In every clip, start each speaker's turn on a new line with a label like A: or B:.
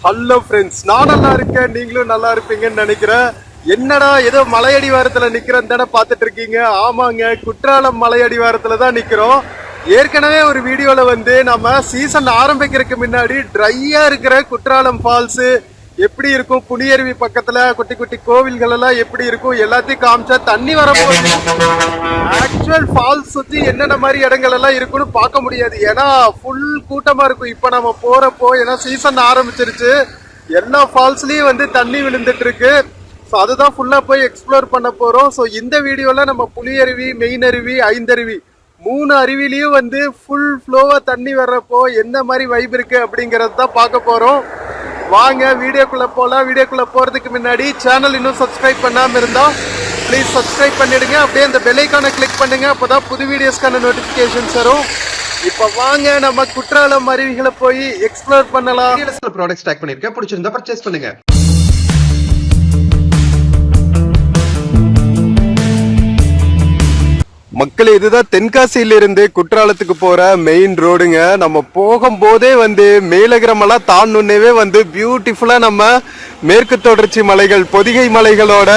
A: Hello friends, நான் நல்லா இருக்கேன், நீங்களும் நல்லா இருப்பீங்கன்னு நினைக்கிறேன். என்னடா ஏதோ மலையடிவாரத்துல நிக்கிறேன் தானே பார்த்துட்டு இருக்கீங்க. ஆமாங்க, குற்றாலம் மலையடிவாரத்துல தான் நிக்கிறோம். ஏற்கனவே ஒரு வீடியோல வந்து நம்ம சீசன் ஆரம்பிக்கிறதுக்கு முன்னாடி ட்ரையா இருக்கிற குற்றாலம் ஃபால்ஸ் எப்படி இருக்கும், புனியருவி பக்கத்துல குட்டி குட்டி கோவில்கள் எல்லாம் எப்படி இருக்கும் எல்லாத்தையும் காமிச்சா தண்ணி வரப்போகுது. ஆக்சுவல் ஃபால்ஸ் சுத்தி என்னென்ன மாதிரி இடங்கள் எல்லாம் இருக்குன்னு பார்க்க முடியாது, ஏன்னா ஃபுல் கூட்டமா இருக்கும். இப்ப நம்ம போறப்போ ஏன்னா சீசன் ஆரம்பிச்சிருச்சு, எல்லா ஃபால்ஸ்லயும் வந்து தண்ணி விழுந்துட்டு இருக்கு. ஸோ அதுதான் ஃபுல்லா போய் எக்ஸ்ப்ளோர் பண்ண போறோம். ஸோ இந்த வீடியோல நம்ம புலியருவி, மெயின் அருவி, ஐந்தருவி 3 அருவிலையும் வந்து ஃபுல் ஃப்ளோவா தண்ணி வர்றப்போ எந்த மாதிரி வைப் இருக்கு அப்படிங்கறது தான் பார்க்க போறோம். வாங்க வீடியோக்குள்ள போலாம். வீடியோக்குள்ள போறதுக்கு முன்னாடி சேனல் இன்னும் சப்ஸ்கிரைப் பண்ணாம இருந்தா ப்ளீஸ் சப்ஸ்கிரைப் பண்ணிடுங்க. அப்படியே அந்த பெல் ஐகானை கிளிக் பண்ணுங்க, அப்பதான் புது வீடியோஸ்க்கான நோட்டிபிகேஷன்ஸ் வரும். இப்ப வாங்க நம்ம குற்றாலம் அருவிகளை போய் எக்ஸ்ப்ளோர் பண்ணலாம்.
B: ப்ராடக்ட்ஸ் டேக் பண்ணிருக்கேன், பிடிச்சிருந்தா பர்ச்சேஸ் பண்ணுங்க.
A: மக்கள், இதுதான் தென்காசியில இருந்து குற்றாலத்துக்கு போற மெயின் ரோடுங்க. நம்ம போகும்போதே வந்து மேலகிரமெல்லாம் தாண்டே வந்து பியூட்டிஃபுல்லா நம்ம மேற்கு தொடர்ச்சி மலைகள், பொதிகை மலைகளோட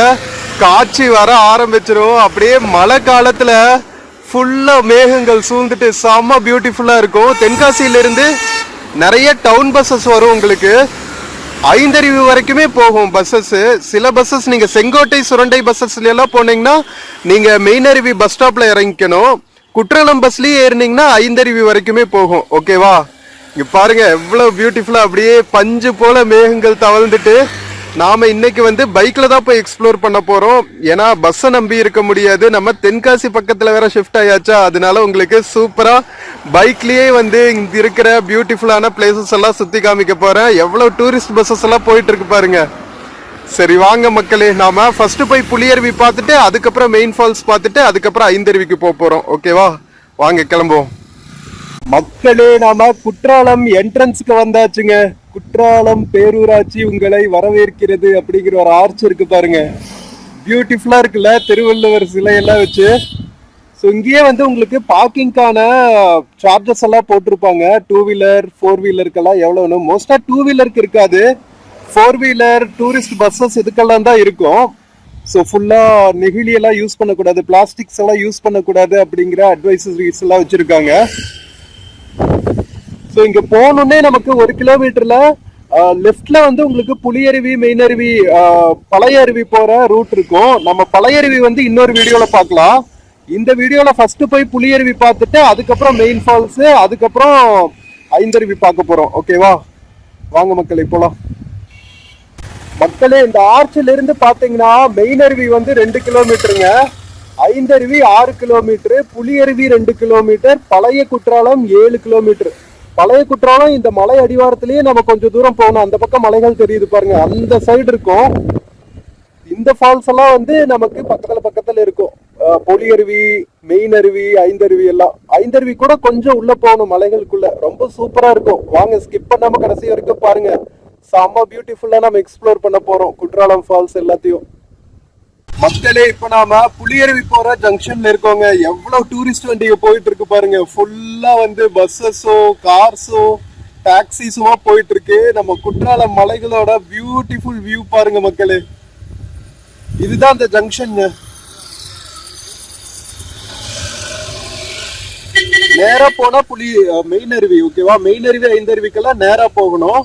A: காட்சி வர ஆரம்பிச்சிரும். அப்படியே மழை காலத்துல ஃபுல்லா மேகங்கள் சூழ்ந்துட்டு செம்ம பியூட்டிஃபுல்லா இருக்கும். தென்காசியில இருந்து நிறைய டவுன் பஸ்ஸஸ் வரும் உங்களுக்கு. ஐந்தருவி வரைக்குமே போகும் பஸ்ஸஸ். சில பஸ்ஸஸ் நீங்க செங்கோட்டை, சுரண்டை பஸ்ஸஸ்ல எல்லாம் போனீங்கன்னா நீங்க மெயின் அருவி பஸ் ஸ்டாப்ல இறங்கிக்கணும். குற்றாலம் பஸ்லயே ஏறினீங்கன்னா ஐந்தருவி வரைக்குமே போகும். ஓகேவா? இங்க பாருங்க எவ்வளவு பியூட்டிஃபுல்லா அப்படியே பஞ்சு போல மேகங்கள் தவழ்ந்துட்டு நாம இன்னைக்கு வந்து பைக்ல தான் போய் எக்ஸ்ப்ளோர் பண்ண போறோம். ஏன்னா பஸ்ஸை நம்பி இருக்க முடியாது, நம்ம தென்காசி பக்கத்துல வேற ஷிஃப்ட் ஆயாச்சா, அதனால உங்களுக்கு சூப்பரா பைக்லயே வந்து இங்க இருக்கிற பியூட்டிஃபுல்லான பிளேசஸ் எல்லாம் சுத்தி காமிக்க போறேன். எவ்வளவு டூரிஸ்ட் பஸ்ஸஸ் எல்லாம் போயிட்டு இருக்கு பாருங்க. சரி வாங்க மக்களே, நாம ஃபர்ஸ்ட் போய் புலியருவி பார்த்துட்டு அதுக்கப்புறம் மெயின் ஃபால்ஸ் பார்த்துட்டு அதுக்கப்புறம் ஐந்தருவிக்கு போறோம். ஓகேவா? வாங்க கிளம்புவோம். மக்களே, நாம குற்றாலம் என்ட்ரன்ஸ்க்கு வந்தாச்சுங்க. குற்றாலம் பேரூராட்சி உங்களை வரவேற்கிறது அப்படிங்கிற ஒரு ஆர்ச் இருக்கு பாருங்க, பியூட்டிஃபுல்லா இருக்குல்ல, திருவள்ளுவர் சிலையெல்லாம் வச்சு. ஸோ இங்கேயே வந்து உங்களுக்கு பார்க்கிங்கான சார்ஜஸ் எல்லாம் போட்டிருப்பாங்க. 2 வீலர் 4 வீலருக்கெல்லாம் எவ்வளோன்னு. மோஸ்டா 2 வீலருக்கு இருக்காது, 4 வீலர் டூரிஸ்ட் பஸ்ஸஸ் இதுக்கெல்லாம் தான் இருக்கும். ஸோ ஃபுல்லா நெகிழி எல்லாம் யூஸ் பண்ணக்கூடாது, பிளாஸ்டிக்ஸ் எல்லாம் யூஸ் பண்ணக்கூடாது அப்படிங்கிற அட்வைசரிஸ் எல்லாம் வச்சிருக்காங்க. ஸோ இங்க போனோடனே நமக்கு 1 கிலோமீட்டர்ல லெஃப்ட்ல வந்து உங்களுக்கு புலியருவி, மெயின் அருவி, பழைய அருவி போற ரூட் இருக்கும். நம்ம பழைய அருவி வந்து இன்னொரு வீடியோல பார்க்கலாம். இந்த வீடியோல ஃபர்ஸ்ட் போய் புலியருவி பார்த்துட்டு அதுக்கப்புறம் மெயின் ஃபால்ஸ், அதுக்கப்புறம் ஐந்தருவி பார்க்க போறோம். ஓகேவா? வாங்க மக்களே போலாம். மக்களே, இந்த ஆர்ச்சில இருந்து பாத்தீங்கன்னா மெயின் அருவி வந்து 2 கிலோமீட்டருங்க, ஐந்தருவி 6 கிலோமீட்டர், புலியருவி 2 கிலோமீட்டர், பழைய குற்றாலம் 7 கிலோமீட்டர். பழைய குற்றாலம் இந்த மலை அடிவாரத்திலேயே நம்ம கொஞ்சம் தூரம் போகணும். அந்த பக்கம் மலைகள் தெரியுது பாருங்க, அந்த சைடு இருக்கும். இந்த ஃபால்ஸ் எல்லாம் வந்து நமக்கு பக்கத்துல இருக்கும். புலியருவி, மெயின் அருவி, ஐந்தருவி எல்லாம். ஐந்தருவி கூட கொஞ்சம் உள்ள போகணும் மலைகளுக்குள்ள, ரொம்ப சூப்பரா இருக்கும். வாங்க ஸ்கிப் பண்ணாம கடைசி வரைக்கும் பாருங்க. செம்ம பியூட்டிஃபுல்லா நம்ம எக்ஸ்ப்ளோர் பண்ண போறோம் குற்றாலம் ஃபால்ஸ் எல்லாத்தையும். மக்களே, இப்ப நாம புலியருவி போற ஜங்ஷன்ல இருக்கோங்க. எவ்வளவு டூரிஸ்ட் வண்டிங்க போயிட்டு இருக்கு பாருங்க. ஃபுல்லா வந்து பஸ்ஸஸோ, கார்ஸோ, டாக்ஸிஸுமா போயிட்டு இருக்கு. நம்ம குற்றாலம் மலைகளோட பியூட்டிஃபுல் வியூ பாருங்க மக்களே. இதுதான் அந்த ஜங்ஷன். நேரா போனா மெயின் அருவி. ஓகேவா? மெயின் அருவி, ஐந்தருவிக்கெல்லாம் நேரா போகணும்.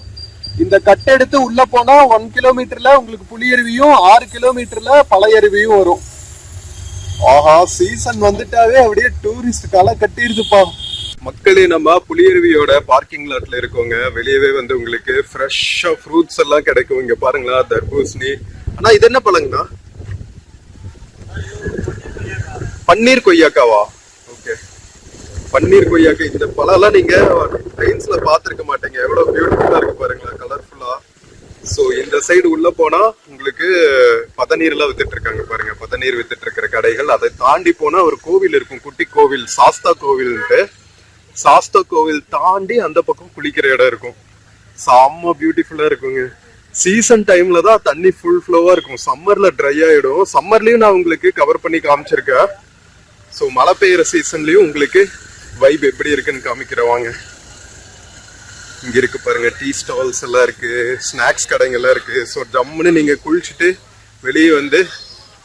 A: இந்த கட் எடுத்து உள்ள போனா 1 கிலோமீட்டர்ல உங்களுக்கு புலியருவியும் 6 கிலோமீட்டர்ல பழைய அருவியும் வரும். ஆஹா, சீசன் வந்துட்டாவே அப்படியே டூரிஸ்ட் களை கட்டிருதுப்பா. மக்களே, நம்ம புலியருவியோட பார்க்கிங் லாட்ல இருக்கோங்க. வெளியவே வந்து உங்களுக்கு ஃப்ரெஷ்ஷா ஃப்ரூட்ஸ் எல்லாம் கிடைக்கும். இங்க பாருங்களா, தர்பூசணி. ஆனா இது என்ன பழங்கண்ணா? பன்னீர் கொய்யாக்காவா? ஓகே, பன்னீர் கொய்யாக்கா. இந்த பழம்லாம் நீங்க ட்ரெயின்ஸ்ல பாத்துருக்க மாட்டீங்க. எவ்வளவு பியூட்டிஃபுல்லா இருக்கு பாருங்களா, கலர்ஃபுல்லா. சோ இந்த சைடு உள்ள போனா உங்களுக்கு பதநீர் எல்லாம் வித்துட்டு இருக்காங்க பாருங்க, பதநீர் வித்துட்டு இருக்கிற கடைகள். அதை தாண்டி போனா ஒரு கோவில் இருக்கும், குட்டி கோவில், சாஸ்தா கோவில்ன்ட்டு. சாஸ்தா கோவில் தாண்டி அந்த பக்கம் குளிக்கிற இடம் இருக்கும். செம்ம பியூட்டிஃபுல்லா இருக்குங்க. சீசன் டைம்ல தான் தண்ணி ஃபுல் ஃப்ளோவா இருக்கும், சம்மர்ல ட்ரை ஆயிடும். சம்மர்லயும் நான் உங்களுக்கு கவர் பண்ணி காமிச்சிருக்கேன். ஸோ மழை பெய்யுற சீசன்லயும் உங்களுக்கு வைப் எப்படி இருக்குன்னு காமிக்கிறவாங்க. இங்க இருக்கு பாருங்க, டீ ஸ்டால்ஸ் எல்லாம் இருக்கு, ஸ்நாக்ஸ் கடைங்கெல்லாம் இருக்கு. ஸோ ஜம்முன்னு நீங்க குளிச்சுட்டு வெளியே வந்து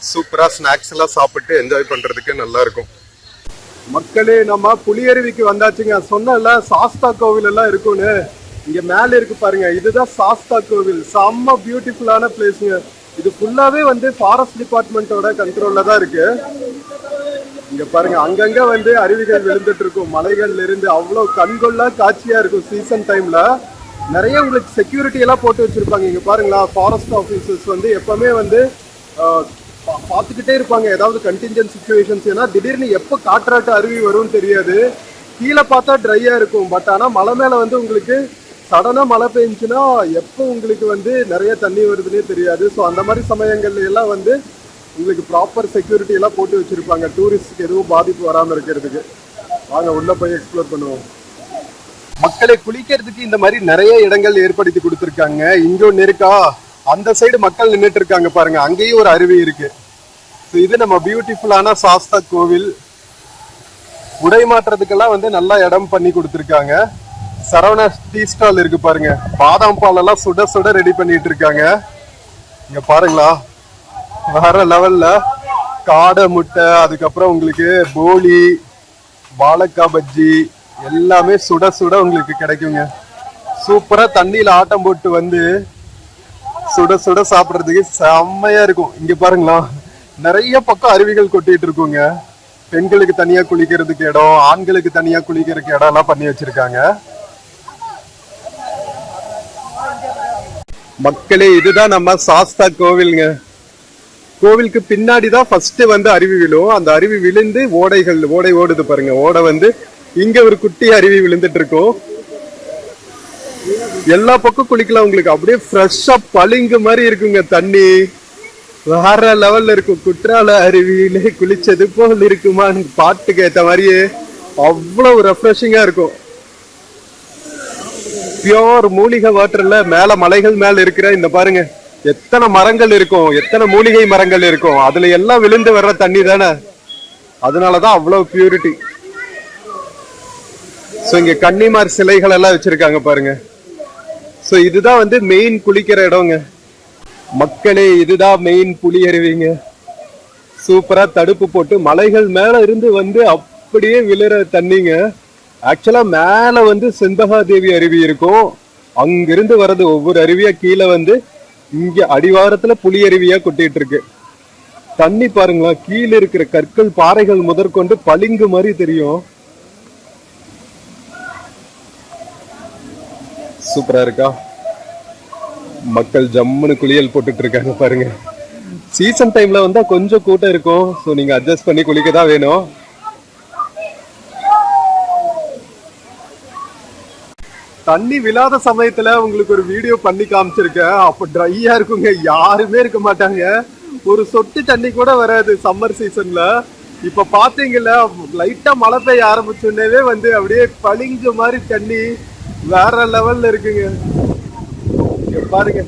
A: சூப்பரா ஸ்நாக்ஸ் எல்லாம் சாப்பிட்டு என்ஜாய் பண்றதுக்கு நல்லா இருக்கும். மக்களே, நம்ம புலியருவிக்கு வந்தாச்சுங்க. சொன்னல சாஸ்தா கோவில் எல்லாம் இருக்கும்னு. இங்க மேல இருக்கு பாருங்க, இதுதான் சாஸ்தா கோவில். செம்ம பியூட்டிஃபுல்லான பிளேஸுங்க. இது ஃபுல்லாவே வந்து ஃபாரஸ்ட் டிபார்ட்மெண்டோட கண்ட்ரோல்ல தான் இருக்கு. இங்க பாருங்க, அங்கங்க வந்து அருவிகள் விழுந்துட்டு இருக்கும் மலைகள்ல இருந்து. அவ்வளவு கண்கொள்ளா காட்சியா இருக்கும். சீசன் டைம்ல நிறைய உங்களுக்கு செக்யூரிட்டி எல்லாம் போட்டு வச்சிருப்பாங்க. இங்க பாருங்களா, ஃபாரஸ்ட் ஆஃபீஸர்ஸ் வந்து எப்பவுமே வந்து பார்த்துக்கிட்டே இருப்பாங்க ஏதாவது கண்டிஞ்சன்ட் சிச்சுவேஷன்ஸ். ஏன்னா திடீர்னு எப்போ காற்றாட்டு அருவி வரும்னு தெரியாது. கீழே பார்த்தா ட்ரையா இருக்கும், பட் ஆனால் மலை மேலே வந்து உங்களுக்கு சடனாக மழை பெஞ்சுன்னா எப்போ உங்களுக்கு வந்து நிறைய தண்ணி வருதுன்னே தெரியாது. ஸோ அந்த மாதிரி சமயங்கள்ல எல்லாம் வந்து உங்களுக்கு ப்ராப்பர் செக்யூரிட்டி எல்லாம் போட்டு வச்சிருப்பாங்க, டூரிஸ்ட்க்கு எதுவும் பாதிப்பு வராமல் இருக்கிறதுக்கு. வாங்க உள்ள போய் எக்ஸ்ப்ளோர் பண்ணுவோம். மக்களை குளிக்கிறதுக்கு இந்த மாதிரி நிறைய இடங்கள் ஏற்படுத்தி கொடுத்துருக்காங்க. இங்க ஒன்று இருக்கா, அந்த சைடு மக்கள் நின்றுட்டு இருக்காங்க பாருங்க, அங்கேயும் ஒரு அருவி இருக்கு. இது நம்ம பியூட்டிஃபுல்லான சாஸ்தா கோவில். உடை மாற்றத்துக்கெல்லாம் வந்து நல்லா இடம் பண்ணி கொடுத்துருக்காங்க. சரவணா டீ ஸ்டால் இருக்கு பாருங்க, பாதாம் பால் எல்லாம் சுட சுட ரெடி பண்ணிட்டு இருக்காங்க. இங்க பாருங்களா, வேற லெவல்ல காடை முட்டை, அதுக்கப்புறம் உங்களுக்கு போலி, வாழைக்காய் பஜ்ஜி எல்லாமே சுட சுட உங்களுக்கு கிடைக்குங்க. சூப்பரா தண்ணியில ஆட்டம் போட்டு வந்து சுட சுட சாப்பிட்றதுக்கு செம்மையா இருக்கும். இங்க பாருங்களா, நிறைய பக்கம் அருவிகள் கொட்டிட்டு இருக்குங்க. பெண்களுக்கு தனியா குளிக்கிறதுக்கு இடம், ஆண்களுக்கு தனியா குளிக்கிறதுக்கு இடம் எல்லாம் பண்ணி வச்சிருக்காங்க. மக்களே, இதுதான் நம்ம சாஸ்தா கோவிலுங்க. கோவிலுக்கு பின்னாடி தான் ஃபர்ஸ்ட் வந்து அருவி விழும். அந்த அருவி விழுந்து ஓடை ஓடுது பாருங்க. ஓடை வந்து இங்க ஒரு குட்டி அருவி விழுந்துட்டு இருக்கும். எல்லா பக்கம் குளிக்கலாம், உங்களுக்கு அப்படியே ஃப்ரெஷ்ஷா பளிங்கு மாதிரி இருக்குங்க. தண்ணி வேற லெவல்ல இருக்கும். குற்றால அருவியிலே குளிச்சது போல் இருக்குமான்னு பாட்டுக்கு ஏத்த மாதிரியே அவ்வளவு ரெஃப்ரெஷிங்கா இருக்கும். பியோர் மூலிகை வாட்டர்ல மேல மலைகள் மேல இருக்கிற இந்த பாருங்க எத்தனை மரங்கள் இருக்கும், எத்தனை மூலிகை மரங்கள் இருக்கும். அதுல எல்லாம் விழுந்து வர்ற தண்ணி தானே, அதனாலதான் அவ்வளவு பியூரிட்டி. சோ இங்க கன்னிமார் சிலைகள் எல்லாம் வச்சிருக்காங்க பாருங்க. சோ இதுதான் வந்து மெயின் குளிக்கிற இடங்க. மக்களே, இதுதான் மெயின் புலி அருவிங்க. சூப்பரா தடுப்பு போட்டு மலைகள் மேல இருந்து வந்து அப்படியே விழுற தண்ணிங்க. ஆக்சுவலா மேல வந்து செண்பகா தேவி அருவி இருக்கும். அங்கிருந்து வர்றது ஒவ்வொரு அருவியா கீழே வந்து இங்க அடிவாரத்துல புலி அருவியா கொட்டிட்டு இருக்கு. தண்ணி பாருங்களா, கீழே இருக்கிற கற்கள் பாறைகள் முதற்கொண்டு பளிங்கு மாதிரி தெரியும். சூப்பரா இருக்கா? மக்கள் ஜம்முன்னு குளியல் போட்டுட்டு இருக்காங்க பாருங்க. சீசன் டைம்ல வந்தா கொஞ்சம் கூட்டம் இருக்கும். ஸோ நீங்க அட்ஜஸ்ட் பண்ணி குளிக்க தான் வேணும். தண்ணி விழாத சமயத்துல உங்களுக்கு ஒரு வீடியோ பண்ணி காமிச்சிருக்கேன். அப்ப ட்ரையா இருக்குங்க, யாருமே இருக்க மாட்டாங்க, ஒரு சொட்டு தண்ணி கூட வராது சம்மர் சீசன்ல. இப்ப பாத்தீங்கல்ல, லைட்டா மழை பெய்ய ஆரம்பிச்சோன்னே வந்து அப்படியே பளிங்கு மாதிரி தண்ணி வேற லெவல்ல இருக்குங்க. பாருங்க,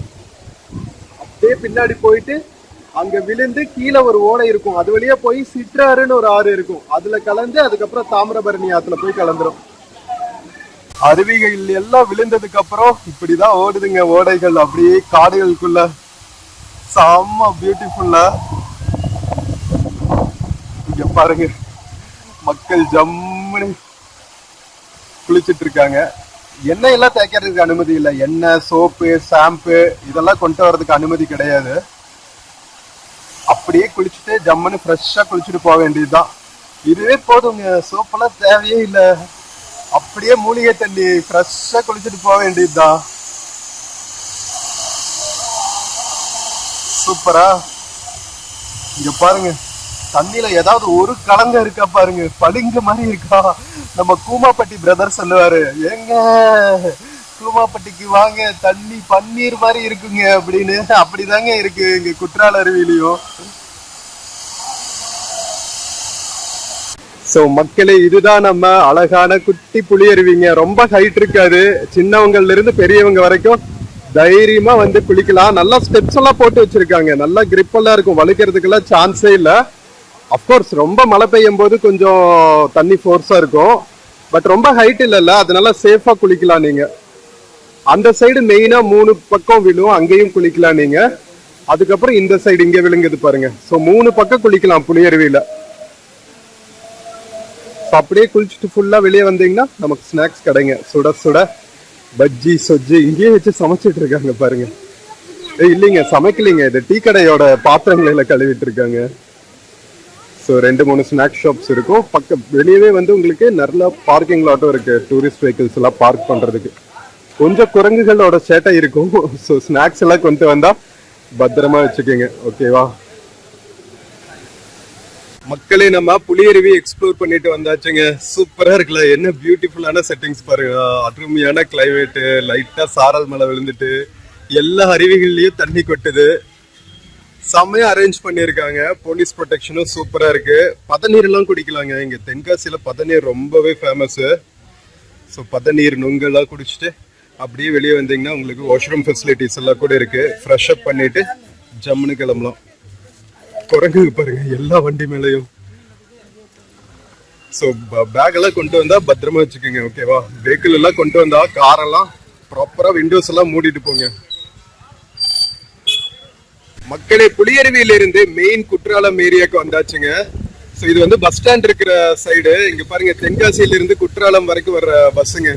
A: அப்படியே பின்னாடி போயிட்டு அங்க விழுந்து கீழே ஒரு ஓடை இருக்கும், அது வழியா போய் சிற்றாறுன்னு ஒரு ஆறு இருக்கும், அதுல கலந்து அதுக்கப்புறம் தாமிரபரணி ஆத்துல போய் கலந்துரும். அருவிகள் எல்லாம் விழுந்ததுக்கு அப்புறம் இப்படிதான் ஓடுதுங்க ஓடைகள், அப்படியே காடுகளுக்குள்ள. செம்ம பியூட்டிஃபுல்லா. இங்க பாருங்க, மக்கள் ஜம்முன்னு குளிச்சுட்டு இருக்காங்க. எண்ணெய் எல்லாம் தேய்க்கிறதுக்கு அனுமதி இல்லை. எண்ணெய், சோப்பு, ஷாம்பு இதெல்லாம் கொண்டு வர்றதுக்கு அனுமதி கிடையாது. அப்படியே குளிச்சுட்டு ஜம்முன்னு ஃப்ரெஷ்ஷா குளிச்சுட்டு போக வேண்டியதுதான். இதுவே போதுங்க, சோப்பெல்லாம் தேவையே இல்லை. அப்படியே மூலிகை தண்ணி ஃப்ரெஷ்ஷா குளிச்சுட்டு போக வேண்டியதுதான். சூப்பரா. இங்க பாருங்க, தண்ணியில ஏதாவது ஒரு கலங்க இருக்கா பாருங்க, பளிங்கு மாதிரி இருக்கா. நம்ம கூமாப்பட்டி பிரதர் சொல்லுவாரு, ஏங்க கூமாப்பட்டிக்கு வாங்க, தண்ணி பன்னீர் மாதிரி இருக்குங்க அப்படின்னு. அப்படிதாங்க இருக்கு இங்க குற்றால அருவியிலையும். சோ மக்களே, இதுதான் நம்ம அழகான குட்டி புலி அருவிங்க. ரொம்ப ஹைட் இருக்காது, சின்னவங்கள்ல இருந்து பெரியவங்க வரைக்கும் தைரியமா வந்து குளிக்கலாம். நல்லா ஸ்டெப்ஸ் எல்லாம் போட்டு வச்சிருக்காங்க, நல்லா கிரிப் எல்லாம் இருக்கும், வலிக்கிறதுக்கெல்லாம் சான்ஸே இல்லை. அப்கோர்ஸ் ரொம்ப மழை பெய்யும் போது கொஞ்சம் தண்ணி ஃபோர்ஸா இருக்கும், பட் ரொம்ப ஹைட் இல்லைல்ல, அதனால சேஃபா குளிக்கலாம் நீங்க. அந்த சைடு மெயினா 3 பக்கம் விழும், அங்கேயும் குளிக்கலாம் நீங்க. அதுக்கப்புறம் இந்த சைடு இங்க விழுங்குது பாருங்க. சோ 3 பக்கம் குளிக்கலாம் புளியருவியில. அப்படியே குளிச்சுட்டு ஃபுல்லா வெளியே வந்தீங்கன்னா நமக்கு ஸ்நாக்ஸ் கடைங்க, சுட சுட பஜ்ஜி சொஜ்ஜி இங்கேயே வச்சு சமைச்சிட்டு இருக்காங்க பாருங்க. இல்லைங்க சமைக்கலீங்க, இது டீ கடையோட பாத்திரங்களை கழுவிட்டு இருக்காங்க. ஸோ 2-3 ஸ்நாக்ஸ் ஷாப்ஸ் இருக்கும். வெளியவே வந்து உங்களுக்கு நல்ல பார்க்கிங் லாட்டும் இருக்கு, டூரிஸ்ட் வெஹிக்கிள்ஸ் எல்லாம் பார்க் பண்றதுக்கு. கொஞ்சம் குரங்குகளோட சேட்டை இருக்கும். ஸோ ஸ்நாக்ஸ் எல்லாம் கொண்டு வந்தா பத்திரமா வச்சுக்கோங்க, ஓகேவா? மக்களே நம்ம புளியருவி எக்ஸ்ப்ளோர் பண்ணிட்டு வந்தாச்சுங்க. சூப்பரா இருக்குல்ல, என்ன பியூட்டிஃபுல்லான செட்டிங்ஸ் பாருங்க. அருமையான கிளைமேட்டு, லைட்டா சாரல் மழை விழுந்துட்டு எல்லா அருவிகள்லயும் தண்ணி கொட்டுது. செம்மையா அரேஞ்ச் பண்ணியிருக்காங்க. போலீஸ் ப்ரொடெக்ஷனும் சூப்பரா இருக்கு. பதநீர் எல்லாம் குடிக்கலாங்க. இங்க தென்காசியில பதநீர் ரொம்பவே ஃபேமஸ். ஸோ பதநீர் நுங்கெல்லாம் குடிச்சிட்டு அப்படியே வெளியே வந்தீங்கன்னா உங்களுக்கு வாஷ்ரூம் ஃபெசிலிட்டிஸ் எல்லாம் கூட இருக்கு. ஃப்ரெஷ் அப் பண்ணிட்டு ஜம்முன்னு கிளம்பலாம். குரங்கு பாருங்க எல்லா வண்டி மேலையும். ஸோ பேக் எல்லாம் கொண்டு வந்தா பத்திரமா வச்சுக்கோங்க, ஓகேவா? வெஹிக்கிள் எல்லாம் கொண்டு வந்தா காரெல்லாம் ப்ராப்பரா விண்டோஸ் எல்லாம் மூடிட்டு போங்க. மக்களே புளியருவியில இருந்து மெயின் குற்றாலம் ஏரியாவுக்கு வந்தாச்சுங்க. ஸோ இது வந்து பஸ் ஸ்டாண்ட் இருக்கிற சைடு. இங்க பாருங்க தென்காசியில இருந்து குற்றாலம் வரைக்கும் வர்ற பஸ்ஸுங்க.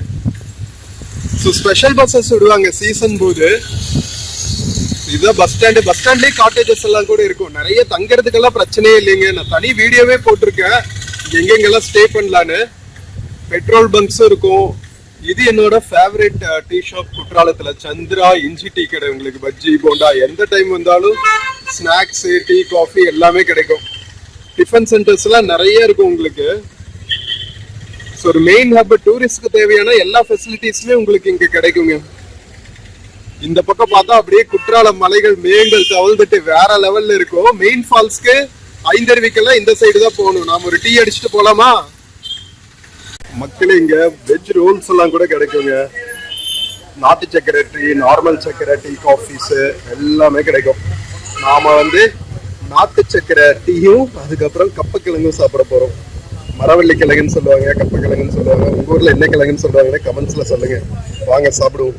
A: ஸோ ஸ்பெஷல் பஸ்ஸஸ் விடுவாங்க சீசன் போது. இதுதான் பஸ் ஸ்டாண்டு. பஸ் ஸ்டாண்ட்லயே காட்டேஜஸ் எல்லாம் கூட இருக்கும். நிறைய தங்கறதுக்கெல்லாம் பிரச்சனையே இல்லைங்க. நான் தனி வீடியோவே போட்டிருக்கேன் எங்கெங்கெல்லாம் ஸ்டே பண்ணலான்னு. பெட்ரோல் பங்க்ஸும் இருக்கும். இது என்னோட ஃபேவரட் டீ ஷாப் குற்றாலத்துல, சந்திரா இஞ்சி டீ கடை. உங்களுக்கு பஜ்ஜி போண்டா எந்த டைம் வந்தாலும் ஸ்நாக்ஸ் டீ காஃபி எல்லாமே கிடைக்கும். டிஃபன் சென்டர்ஸ் எல்லாம் நிறைய இருக்கும் உங்களுக்கு. ஸோ ஒரு மெயின் ஹப், டூரிஸ்ட்க்கு தேவையான எல்லா ஃபெசிலிட்டிஸுமே உங்களுக்கு இங்க கிடைக்குங்க. இந்த பக்கம் பார்த்தா அப்படியே குற்றாலம் மலைகள் மேகங்கள் தவழ்ந்துட்டு வேற லெவல்ல இருக்கும். மெயின் ஃபால்ஸ்க்கு ஐந்தருவிக்கெல்லாம் இந்த சைடு தான் போகணும். நாம ஒரு டீ அடிச்சுட்டு போலாமா? மக்களே இங்க வெஜ் ரோல்ஸ் எல்லாம் கூட கிடைக்குங்க. நாட்டு சக்கரை டீ, நார்மல் சக்கரை டீ, காஃபிஸ் எல்லாமே கிடைக்கும். நாம வந்து நாட்டு சக்கரை டீயும் அதுக்கப்புறம் கப்பக்கிழங்கும் சாப்பிட போறோம். மரவள்ளி கிழங்குன்னு சொல்லுவாங்க, கப்பக்கிழங்குன்னு சொல்லுவாங்க. உங்க ஊர்ல என்ன கிழங்குன்னு சொல்லுவாங்கன்னு கமெண்ட்ஸ்ல சொல்லுங்க. வாங்க சாப்பிடுவோம்.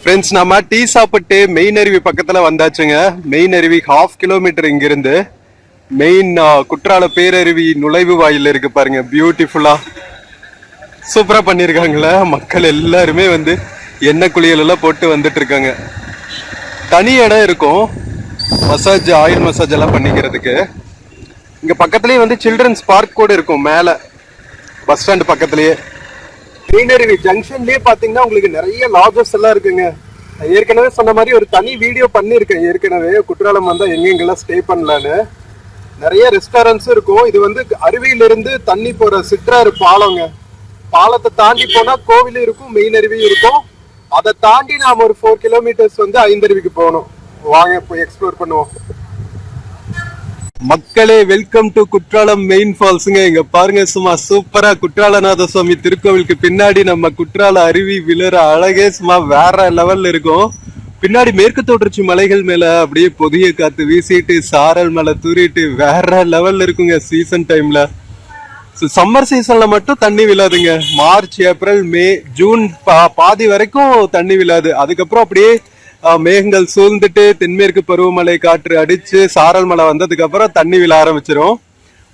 A: ஃப்ரெண்ட்ஸ், நம்ம டீ சாப்பிட்டு மெயின் அருவி பக்கத்துல வந்தாச்சுங்க. மெயின் அருவி 1/2 கிலோமீட்டர் இங்கிருந்து. மெயின் குற்றால பேரருவி நுழைவு வாயில் இருக்கு பாருங்க. பியூட்டிஃபுல்லா சூப்பரா பண்ணிருக்காங்களே. மக்கள் எல்லாருமே வந்து எண்ணெய் குளியல் எல்லாம் போட்டு வந்துட்டு இருக்காங்க. தனி இடம் இருக்கும் மசாஜ், ஆயில் மசாஜ் எல்லாம் பண்ணிக்கிறதுக்கு. இங்க பக்கத்துலயே வந்து சில்ட்ரன்ஸ் பார்க் கூட இருக்கும் மேல, பஸ் ஸ்டாண்ட் பக்கத்துலயே. மெயினருவி ஜங்ஷன்லயே பாத்தீங்கன்னா உங்களுக்கு நிறைய லாட்ஜஸ் எல்லாம் இருக்குங்க. ஏற்கனவே சொன்ன மாதிரி ஒரு தனி வீடியோ பண்ணிருக்கேன் ஏற்கனவே, குற்றாலம் வந்தா எங்கெங்கெல்லாம் ஸ்டே பண்ணலான்னு. நிறைய ரெஸ்டாரண்ட்ஸும் இருக்கும். இது வந்து அருவியிலிருந்து தண்ணி போற சிற்றாறு பாலங்க. பாலத்தை தாண்டி போனா கோவில் இருக்கும், மெயின் அருவியும் இருக்கும். அதை தாண்டி நாம ஒரு 4 கிலோமீட்டர்ஸ் வந்து ஐந்தருவிக்கு போகணும். வாங்க போய் எக்ஸ்ப்ளோர் பண்ணுவோம். மக்களே, வெல்கம் டு குற்றாலம் மெயின் ஃபால்ஸுங்க. இங்க பாருங்க, சும்மா சூப்பரா குற்றாலநாத சுவாமி திருக்கோவிலுக்கு பின்னாடி நம்ம குற்றால அருவி விழுற அழகே சும்மா வேற லெவல்ல இருக்கும். பின்னாடி மேற்கு தொடர்ச்சி மலைகள் மேல அப்படியே பொதிய காத்து வீசிட்டு சாரல் மலை தூரிட்டு வேற லெவல்ல இருக்குங்க சீசன் டைம்ல. சம்மர் சீசன்ல மட்டும் தண்ணி விழாதுங்க. மார்ச், ஏப்ரல், மே, ஜூன் பாதி வரைக்கும் தண்ணி விழாது. அதுக்கப்புறம் அப்படியே மேகங்கள் சூழ்ந்துட்டு தென்மேற்கு பருவமழை காற்று அடிச்சு சாரல் மழை வந்ததுக்கு அப்புறம் தண்ணி விழ ஆரம்பிச்சிடும்.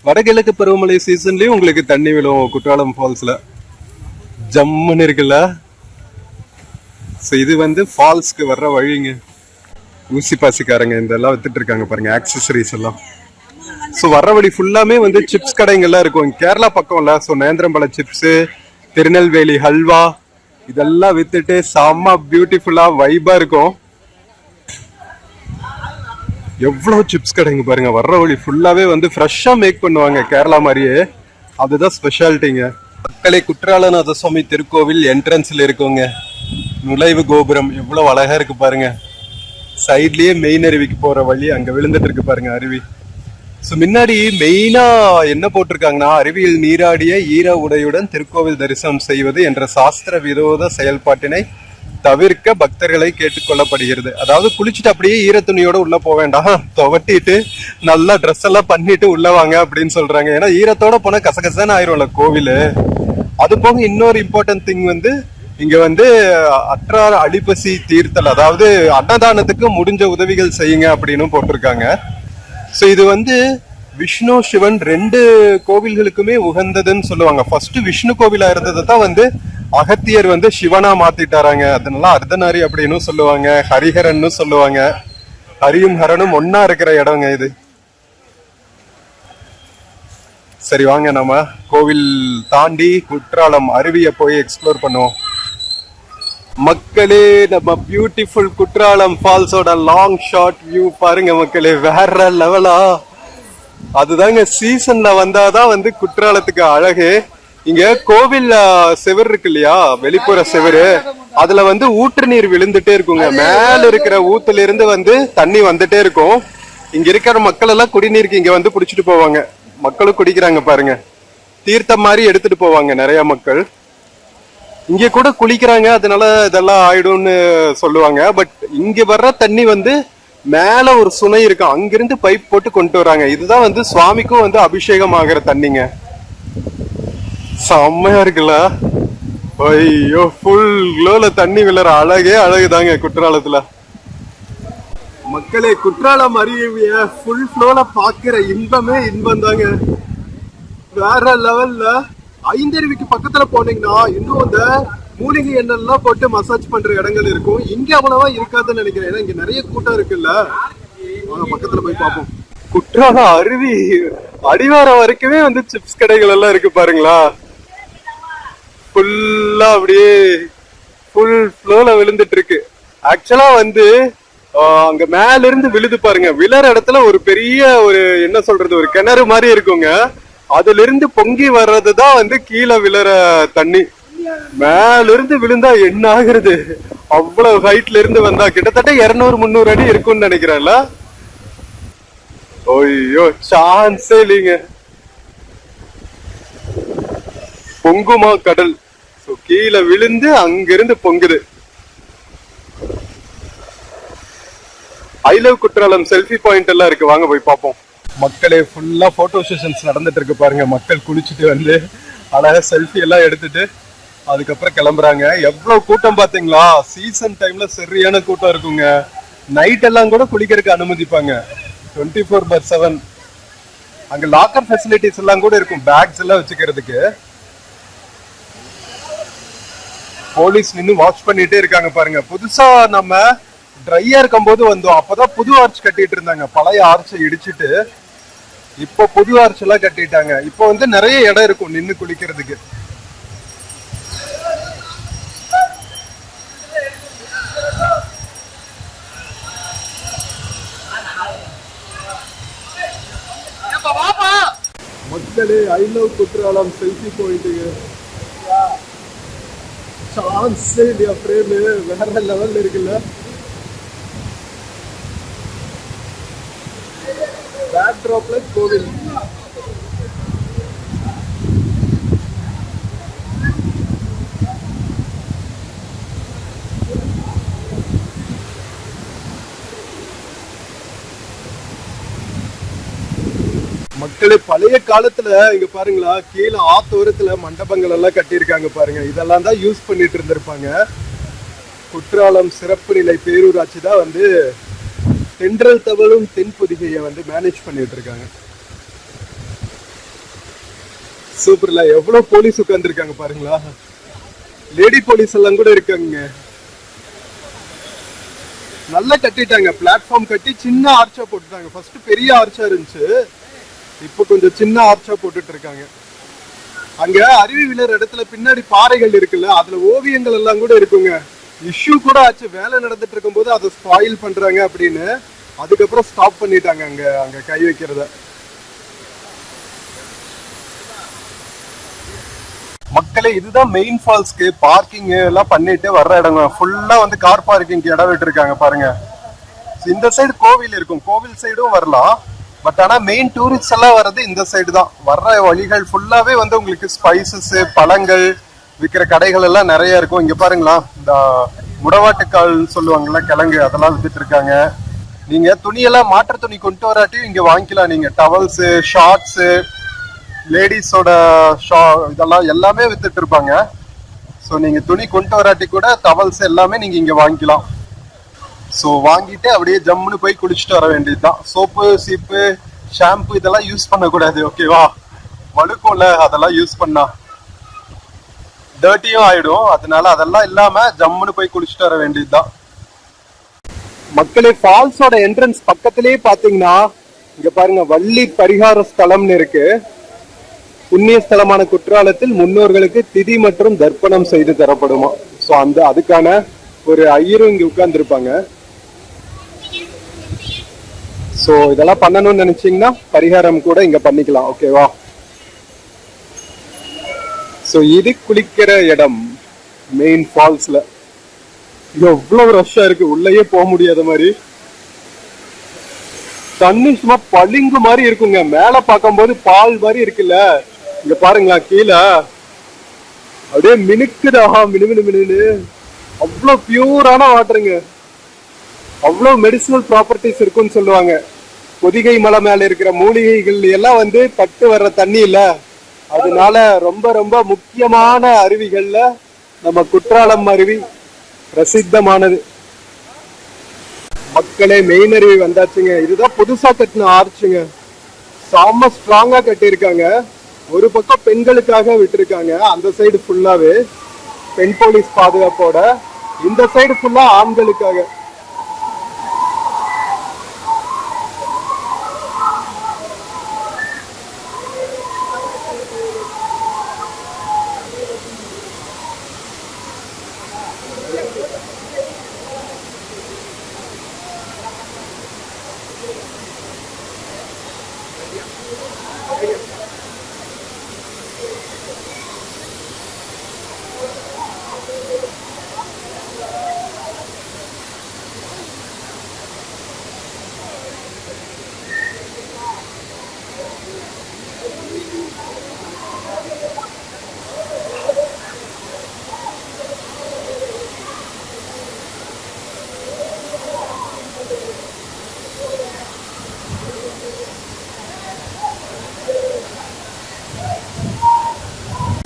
A: வடகிழக்கு பருவமழை சீசன்லயும் உங்களுக்கு தண்ணி விழும் குற்றாலம் ஃபால்ஸ்ல. ஜம்முன்னு இருக்குல்ல. இது வந்து ஃபால்ஸ்க்கு வர்ற வழிங்க. ஊசி பாசிக்காரங்க இதெல்லாம் வித்துட்டு இருக்காங்க பாருங்க, ஆக்சசரிஸ் எல்லாம். ஸோ வர்ற வழி ஃபுல்லாமே வந்து சிப்ஸ் கடைங்கள்லாம் இருக்கும். கேரளா பக்கம்ல, ஸோ நேந்திரம்பழ சிப்ஸு, திருநெல்வேலி ஹல்வா இதெல்லாம் வித்துட்டு செம்ம பியூட்டிஃபுல்லா வைபா இருக்கும். எவ்வளவு சிப்ஸ் கடைங்க பாருங்க. வர்ற வழி ஃபுல்லாவே வந்து ஃப்ரெஷ்ஷா மேக் பண்ணுவாங்க கேரளா மாதிரியே. அதுதான் ஸ்பெஷாலிட்டிங்க. மக்களே, குற்றாலநாத சுவாமி திருக்கோவில் என்ட்ரன்ஸ்ல இருக்குங்க நுழைவு கோபுரம். எவ்வளவு அழகா இருக்கு பாருங்க. சைட்லயே மெயின் அருவிக்கு போற வழி அங்க விழுந்துட்டு இருக்கு பாருங்க அருவி. ஸோ முன்னாடி மெயினா என்ன போட்டிருக்காங்கன்னா, அருவியில் நீராடிய ஈர உடையுடன் திருக்கோவில் தரிசனம் செய்வது என்ற சாஸ்திர விரோத செயல்பாட்டினை தவிர்க்க பக்தர்களை கேட்டுக்கொள்ளப்படுகிறது. அதாவது குளிச்சுட்டு அப்படியே ஈர துணியோட உள்ள போக வேண்டாம், துவட்டிட்டு நல்லா ட்ரெஸ் எல்லாம் பண்ணிட்டு உள்ள வாங்க அப்படின்னு சொல்றாங்க. ஏன்னா ஈரத்தோட போனா கசகசன்னு ஆயிரும்ல கோவில். அது போக இன்னொரு இம்பார்ட்டன்ட் திங் வந்து, இங்க வந்து அற்றார் அடிப்பசி தீர்த்தல், அதாவது அன்னதானத்துக்கு முடிஞ்ச உதவிகள் செய்யுங்க அப்படின்னு போட்டிருக்காங்க. ஸோ இது வந்து விஷ்ணு சிவன் ரெண்டு கோவில்களுக்குமே உகந்ததுன்னு சொல்லுவாங்க. ஃபர்ஸ்ட் விஷ்ணு கோவிலா இருந்ததை தான் வந்து அகத்தியர் வந்து சிவனா மாத்திட்டாராங்க. அதனால அர்த்தநாரி அப்படின்னு சொல்லுவாங்க, ஹரிஹரன்னு சொல்லுவாங்க. ஹரியும் ஹரனும் ஒன்னா இருக்கிற இடங்க இது. சரி வாங்க நம்ம கோவில் தாண்டி குற்றாலம் அருவியை போய் எக்ஸ்ப்ளோர் பண்ணுவோம். மக்களே, நம்ம பியூட்டிஃபுல் குற்றாலம் ஃபால்ஸோட லாங் ஷாட் வியூ பாருங்க மக்களே, வேற லெவலா. அதுதாங்க சீசன்ல வந்தாதான் வந்து குற்றாலத்துக்கு அழகு. இங்க கோவில் செவர் இருக்கு இல்லையா, வெளிப்புற செவரு, அதுல வந்து ஊற்று நீர் விழுந்துட்டே இருக்குங்க. மேல இருக்கிற ஊத்துல இருந்து வந்து தண்ணி வந்துட்டே இருக்கும். இங்க இருக்கிற மக்கள் எல்லாம் குடிநீருக்கு இங்க வந்து புடிச்சிட்டு போவாங்க. மக்களும் குடிக்கிறாங்க பாருங்க, தீர்த்தம் மாதிரி எடுத்துட்டு போவாங்க நிறைய மக்கள். இங்க கூட குளிக்கிறாங்க, அதனால இதெல்லாம் ஆயிடும்னு சொல்லுவாங்க. பட் இங்க வர்ற தண்ணி வந்து மேல ஒரு சுனை இருக்கு, அங்கிருந்து பைப் போட்டு கொண்டு வராங்க. இதுதான் வந்து சுவாமிக்கும் வந்து அபிஷேகம் ஆகிற தண்ணிங்க. செம்மையா இருக்குல்ல. ஐயோ, ஃபுல் க்ளோல தண்ணி விழுற அழகே அழகுதாங்க குற்றாலத்துல. மக்களே, குற்றாலம் அருவிய ஃபுல் ஃப்ளோல பாக்குற இன்பமே இன்பம் தாங்க, வேற லெவல்ல. ஐந்தருவிக்கு பக்கத்துல போனீங்கன்னா இன்னும் அந்த மூலிகை எண்ணெய்லாம் போட்டு மசாஜ் பண்ற இடங்கள் இருக்கும். இங்க அவ்வளவா இருக்காதுன்னு நினைக்கிறேன், ஏன்னா இங்க நிறைய கூட்டம் இருக்குல்ல. வாங்க பக்கத்துல போய் பார்ப்போம். குற்றாலம் அருவி அடிவாரம் வரைக்குமே வந்து சிப்ஸ் கடைகள் எல்லாம் இருக்கு பாருங்களா. ஃபுல்லா அப்படியே ஃபுல் ஃப்ளோல விழுந்துட்டு இருக்கு. ஆக்சுவலா வந்து அங்க மேல இருந்து விழுது பாருங்க, விழற இடத்துல ஒரு பெரிய ஒரு என்ன சொல்றது, ஒரு கிணறு மாதிரி இருக்குங்க. அதுல இருந்து பொங்கி வர்றதுதான் வந்து கீழே விழற தண்ணி. மேல இருந்து விழுந்தா என்ன ஆகுறது, அவ்வளவு ஹைட்ல இருந்து வந்தா கிட்டத்தட்ட 200-300 அடி இருக்கும்னு நினைக்கிறேன்ல. ஐயோ, சான்ஸே இல்லைங்க. பொங்குமா கடல். கீழே விழுந்து அங்கிருந்து பொங்குது. I love Courtallam selfie point எல்லாம் இருக்கு, வாங்க போய் பார்ப்போம். மக்களே, ஃபுல்லா போட்டோ செஷன்ஸ் நடந்துட்டு இருக்கு பாருங்க. மக்கள் குளிச்சுட்டு வந்து அழகா செல்ஃபி எல்லாம் எடுத்துட்டு அதுக்கப்புறம் கிளம்புறாங்க. எவ்வளவு கூட்டம் பாத்தீங்களா. சீசன் டைம்ல சரியான கூட்டம் இருக்குங்க. நைட் எல்லாம் கூட குளிக்கிறதுக்கு அனுமதிப்பாங்க 24/7. அங்க லாக்கர் ஃபெசிலிட்டிஸ் எல்லாம் கூட இருக்கும், பேக்ஸ் எல்லாம் வச்சுக்கிறதுக்கு. போலீஸ் நின்று வாட்ச் பண்ணிட்டே இருக்காங்க பாருங்க. புதுசா நம்ம ட்ரையா இருக்கும் போது வந்தோம், அப்பதான் புது ஆர்ச் கட்டிட்டு இருந்தாங்க. பழைய ஆர்ச்சை இடிச்சிட்டு இப்போ புது ஆர்ச் எல்லாம் கட்டிட்டாங்க. இப்போ வந்து நிறைய இடம் இருக்கும் நின்று குளிக்கிறதுக்கு. மக்களே, ஐ லவ் குற்றாலம் செல்ஃபி பாயிண்ட்டுங்க. சான்ஸே இல்லையா, ஃப்ரேம் வேற லெவல்ல இருக்குல்ல. பேக்ட்ராப்ல கோவில். மக்களே, பழைய காலத்துல இங்க பாருங்களா, கீழே ஆத்தோரத்துல மண்டபங்கள் எல்லாம் கட்டியிருக்காங்க பாருங்க. இதெல்லாம் தான் யூஸ் பண்ணிட்டு இருந்திருப்பாங்க. குற்றாலம் சிறப்பு நிலை பேரூராட்சி தான் வந்து தென்றல் தவழும் தென்பொதிகையை வந்து மேனேஜ் பண்ணிட்டு இருக்காங்க. சூப்பர்ல, எவ்வளவு போலீஸ் உட்கார்ந்துருக்காங்க பாருங்களா. லேடி போலீஸ் எல்லாம் கூட இருக்காங்க. நல்லா கட்டிட்டாங்க, பிளாட்ஃபார்ம் கட்டி சின்ன ஆர்ச்சா போட்டுட்டாங்க. ஃபர்ஸ்ட் பெரிய ஆர்ச்சா இருந்துச்சு, இப்போ கொஞ்சம் சின்ன ஆர்ச்சா போட்டுட்டு இருக்காங்க. அங்க அருவி விழுற இடத்துல பின்னாடி பாறைகள் இருக்குல்ல, அதுல ஓவியங்கள் எல்லாம் கூட இருக்குங்க. இஷ்யூ கூட ஆச்சு, வேலை நடந்துட்டு இருக்கும் போது அதை ஸ்பாயில் பண்றாங்க அப்படின்னு. அதுக்கப்புறம் ஸ்டாப் பண்ணிட்டாங்க அங்க கை வைக்கிறத. மக்களே, இதுதான் மெயின் ஃபால்ஸ்க்கு பார்க்கிங் எல்லாம் பண்ணிட்டு வர்ற இடங்க. ஃபுல்லா வந்து கார் பார்க்கிங் இடம் விட்டு இருக்காங்க பாருங்க. இந்த சைடு கோவில் இருக்கும், கோவில் சைடும் வரலாம். பட் ஆனா மெயின் டூரிஸ்ட் எல்லாம் வர்றது இந்த சைடு தான். வர்ற வழிகள் ஃபுல்லாவே வந்து உங்களுக்கு ஸ்பைசஸ், பழங்கள் விற்கிற கடைகள் எல்லாம் நிறைய இருக்கும். இங்க பாருங்களா, இந்த முடவாட்டுக்கால் சொல்லுவாங்கல்ல, கிழங்கு, அதெல்லாம் வித்துட்டு இருக்காங்க. நீங்க துணியெல்லாம் மாற்று துணி கொண்டு வராட்டியும் இங்க வாங்கிக்கலாம். நீங்க டவல்ஸ், ஷார்ட்ஸ், லேடிஸோட இதெல்லாம் எல்லாமே வித்துட்டு இருப்பாங்க. ஸோ நீங்க துணி கொண்டு வராட்டி கூட டவல்ஸ் எல்லாமே நீங்க இங்க வாங்கிக்கலாம். ஸோ வாங்கிட்டு அப்படியே ஜம்முன்னு போய் குளிச்சுட்டு வர வேண்டியதுதான். சோப்பு சீப்பு ஷாம்பு இதெல்லாம் யூஸ் பண்ணக்கூடாது, ஓகேவா? வழுக்கும்ல அதெல்லாம் யூஸ் பண்ணா, டர்ட்டியும் ஆயிடும். அதனால அதெல்லாம் இல்லாம ஜம்முன்னு போய் குளிச்சுட்டு வர வேண்டியதுதான். மக்களே, ஃபால்ஸோட என்ட்ரன்ஸ் பக்கத்திலேயே பாத்தீங்கன்னா இங்க பாருங்க வள்ளி பரிகார ஸ்தலம்னு இருக்கு. புண்ணிய ஸ்தலமான குற்றாலத்தில் முன்னோர்களுக்கு திதி மற்றும் தர்ப்பணம் செய்து தரப்படுமா. ஸோ அதுக்கான ஒரு ஐயரும் இங்க உட்கார்ந்துருப்பாங்க. ஸோ இதெல்லாம் பண்ணணும்னு நினைச்சீங்கன்னா பரிகாரம் கூட இங்க பண்ணிக்கலாம், ஓகேவா? ஸோ இது குளிக்கிற இடம் மெயின் ஃபால்ஸ்ல. எவ்வளவு ரஷ்ஷா இருக்கு, உள்ளேயே போக முடியாத மாதிரி. தண்ணி சும்மா பளிங்கு மாதிரி இருக்குங்க. மேல பார்க்கும்போது பால் மாதிரி இருக்குல்ல, இங்க பாருங்களா கீழே அப்படியே மினுக்குதா, மினுமினு மினுன்னு. அவ்வளவு பியூரான வாட்டருங்க. அவ்வளவு மெடிசினல் ப்ராப்பர்ட்டிஸ் இருக்குன்னு சொல்லுவாங்க. பொதிகை மலை மேல இருக்கிற மூலிகைகள் எல்லாம் வந்து பட்டு வர்ற தண்ணி இல்ல, அதனால ரொம்ப ரொம்ப முக்கியமான அருவிகள்ல நம்ம குற்றாலம் அருவி பிரசித்தமானது. மக்களே, மெயின் அருவி வந்தாச்சுங்க. இதுதான் புதுசா கட்டின ஆர்ச்சுங்க. செம்ம ஸ்ட்ராங்கா கட்டியிருக்காங்க. ஒரு பக்கம் பெண்களுக்காக விட்டுருக்காங்க, அந்த சைடு ஃபுல்லாவே பெண் போலீஸ் பாதுகாப்போட, இந்த சைடு ஃபுல்லா ஆண்களுக்காக.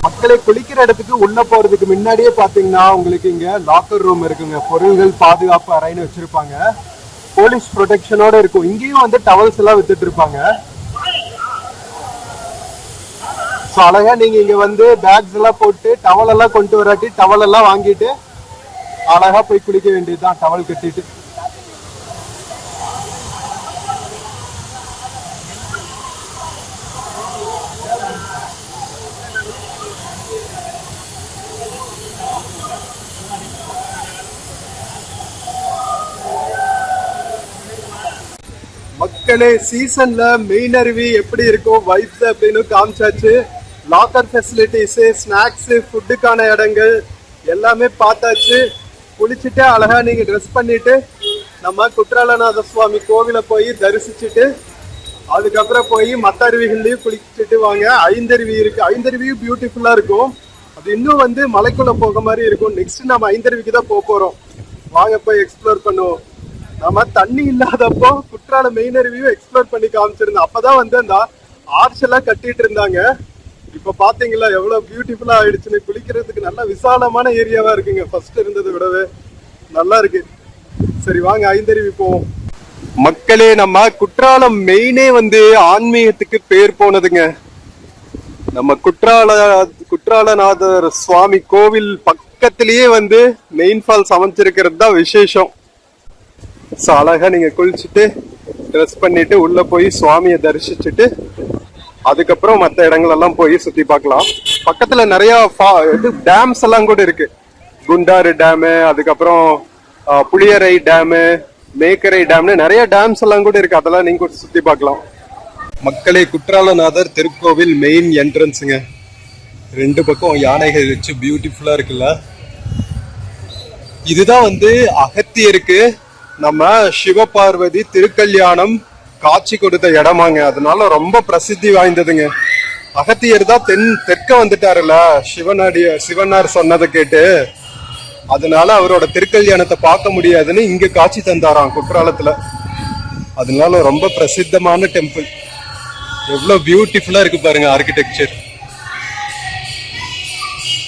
A: மக்களை குளிக்கிற இடத்துக்கு உள்ள போறதுக்கு முன்னாடியே பாத்தீங்கன்னா உங்களுக்கு இங்க லாக்கர் ரூம் இருக்குங்க. பொருள்கள் பாதுகாப்பு அறைன்னு வச்சிருப்பாங்க. போலீஸ் ப்ரொடெக்ஷனோட இருக்கும். இங்கேயும் வந்து டவல்ஸ் எல்லாம் வித்துட்டு இருப்பாங்க. ஸோ அழகா நீங்க இங்க வந்து பேக்ஸ் எல்லாம் போட்டு டவல் எல்லாம் கொண்டு வராட்டி டவல் எல்லாம் வாங்கிட்டு அழகா போய் குளிக்க வேண்டியதுதான் டவல் கட்டிட்டு. மக்களே, சீசன்ல மெயின் அருவி எப்படி இருக்கும் வைப்ஸ் அப்படின்னு காமிச்சாச்சு. லாக்கர் ஃபெசிலிட்டிஸ், ஸ்நாக்ஸ், ஃபுட்டுக்கான இடங்கள் எல்லாமே பார்த்தாச்சு. குளிச்சுட்டு அழகா நீங்க ட்ரெஸ் பண்ணிட்டு நம்ம குற்றாலநாத சுவாமி கோவிலை போய் தரிசிச்சுட்டு அதுக்கப்புறம் போய் மற்ற அருவிகள்லயும் குளிச்சுட்டு வாங்க. ஐந்தருவி இருக்கு, ஐந்தருவியும் பியூட்டிஃபுல்லா இருக்கும். அது இன்னும் வந்து மலைக்குள்ள போக மாதிரி இருக்கும். நெக்ஸ்ட் நம்ம ஐந்தருவிக்கு தான் போறோம். வாங்க போய் எக்ஸ்ப்ளோர் பண்ணுவோம். நம்ம தண்ணி இல்லாதப்போ குற்றால மெயின் அருவியும் எக்ஸ்ப்ளோர் பண்ணி காமிச்சிருந்தோம். அப்பதான் வந்து அந்த ஆர்ச் எல்லாம் கட்டிட்டு இருந்தாங்க. இப்ப பாத்தீங்களா எவ்வளவு பியூட்டிஃபுல்லா ஆயிடுச்சுன்னு. குளிக்கிறதுக்கு நல்ல விசாலமான ஏரியாவா இருக்குங்க. ஃபர்ஸ்ட் இருந்ததை விடவே நல்லா இருக்கு. சரி வாங்க ஐந்தருவி போவோம். மக்களே, நம்ம குற்றாலம் மெயினே வந்து ஆன்மீகத்துக்கு பேர் போனதுங்க. நம்ம குற்றாலநாதர் சுவாமி கோவில் பக்கத்திலேயே வந்து மெயின் ஃபால்ஸ் அமைச்சிருக்கிறது தான் விசேஷம். ஸோ அழகா நீங்க குளிச்சுட்டு ட்ரெஸ் பண்ணிட்டு உள்ள போய் சுவாமியை தரிசிச்சுட்டு அதுக்கப்புறம் மற்ற இடங்களெல்லாம் போய் சுத்தி பார்க்கலாம். பக்கத்துல நிறைய டேம்ஸ் எல்லாம் கூட இருக்கு. குண்டாறு டேமு, அதுக்கப்புறம் புளியரை டேமு, மேக்கரை டேம்னு நிறைய டேம்ஸ் எல்லாம் கூட இருக்கு. அதெல்லாம் நீங்க கூட சுத்தி பார்க்கலாம். மக்களே, குற்றாலநாதர் திருக்கோவில் மெயின் என்ட்ரன்ஸுங்க. ரெண்டு பக்கம் யானைகள் வச்சு பியூட்டிஃபுல்லா இருக்குல்ல. இதுதான் வந்து அகத்தியருக்கு நம்ம சிவபார்வதி திருக்கல்யாணம் காட்சி கொடுத்த இடமாங்க. அதனால ரொம்ப பிரசித்தி வாய்ந்ததுங்க. அகத்தியர் தான் தெற்க வந்துட்டாருல சிவனார் சொன்னதை கேட்டு. அதனால அவரோட திருக்கல்யாணத்தை பார்க்க முடியாதுன்னு இங்க காட்சி தந்தாராம் குற்றாலத்துல. அதனால ரொம்ப பிரசித்தமான டெம்பிள். எவ்வளவு பியூட்டிஃபுல்லா இருக்கு பாருங்க ஆர்கிடெக்சர்.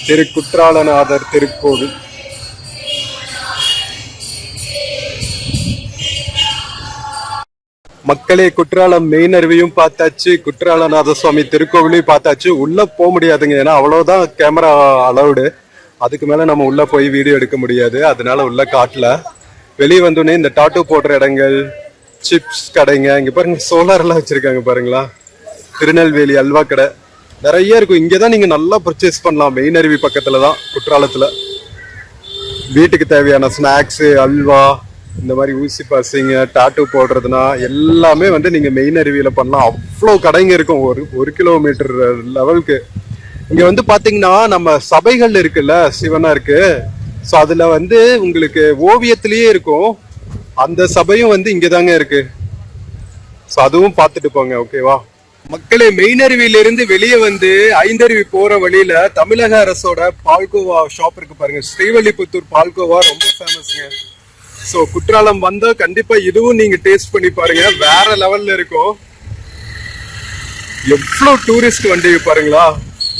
A: திரு குற்றாலநாதர் திருக்கோவில். மக்களே, குற்றாலம் மெயின் அருவியும் பார்த்தாச்சு, குற்றாலநாத சுவாமி திருக்கோவிலையும் பார்த்தாச்சு. உள்ள போக முடியாதுங்க, ஏன்னா அவ்வளவுதான் கேமரா அலவுடு. அதுக்கு மேல நம்ம உள்ள போய் வீடியோ எடுக்க முடியாது, அதனால உள்ள காட்டல. வெளியே வந்தோடனே இந்த டாட்டூ போடுற இடங்கள், சிப்ஸ் கடைங்க, இங்க பாருங்க சோலார் எல்லாம் வச்சிருக்காங்க பாருங்களா. திருநெல்வேலி அல்வா கடை நிறைய இருக்கும். இங்கதான் நீங்க நல்லா பர்ச்சேஸ் பண்ணலாம். மெயின் அருவி பக்கத்துல தான், குற்றாலத்துல. வீட்டுக்கு தேவையான ஸ்நாக்ஸ், அல்வா, இந்த மாதிரி ஊசி பாசிங்க, டாட்டூ போடுறதுனா எல்லாமே வந்து நீங்க மெயின் அருவியில பண்ணலாம். அவ்வளோ கடைங்க இருக்கும், ஒரு கிலோமீட்டர் லெவலுக்கு. இங்க வந்து பாத்தீங்கன்னா நம்ம சபைகள் இருக்குல்ல, சிவனா இருக்கு. ஸோ அதுல வந்து உங்களுக்கு ஓவியத்திலேயே இருக்கும். அந்த சபையும் வந்து இங்கதாங்க இருக்கு. ஸோ அதுவும் பார்த்துட்டு போங்க, ஓகேவா. மக்களே, மெயின் அருவியில இருந்து வெளியே வந்து ஐந்தருவி போற வழியில தமிழக அரசோட பால்கோவா ஷாப் இருக்கு பாருங்க. ஸ்ரீவல்லிபுத்தூர் பால்கோவா ரொம்ப ஃபேமஸ்ங்க. ஸோ குற்றாலம் வந்தா கண்டிப்பா இதுவும் நீங்க டேஸ்ட் பண்ணி பாருங்க, வேற லெவல்ல இருக்கும். எவ்வளவு டூரிஸ்ட் வண்டி பாருங்களா.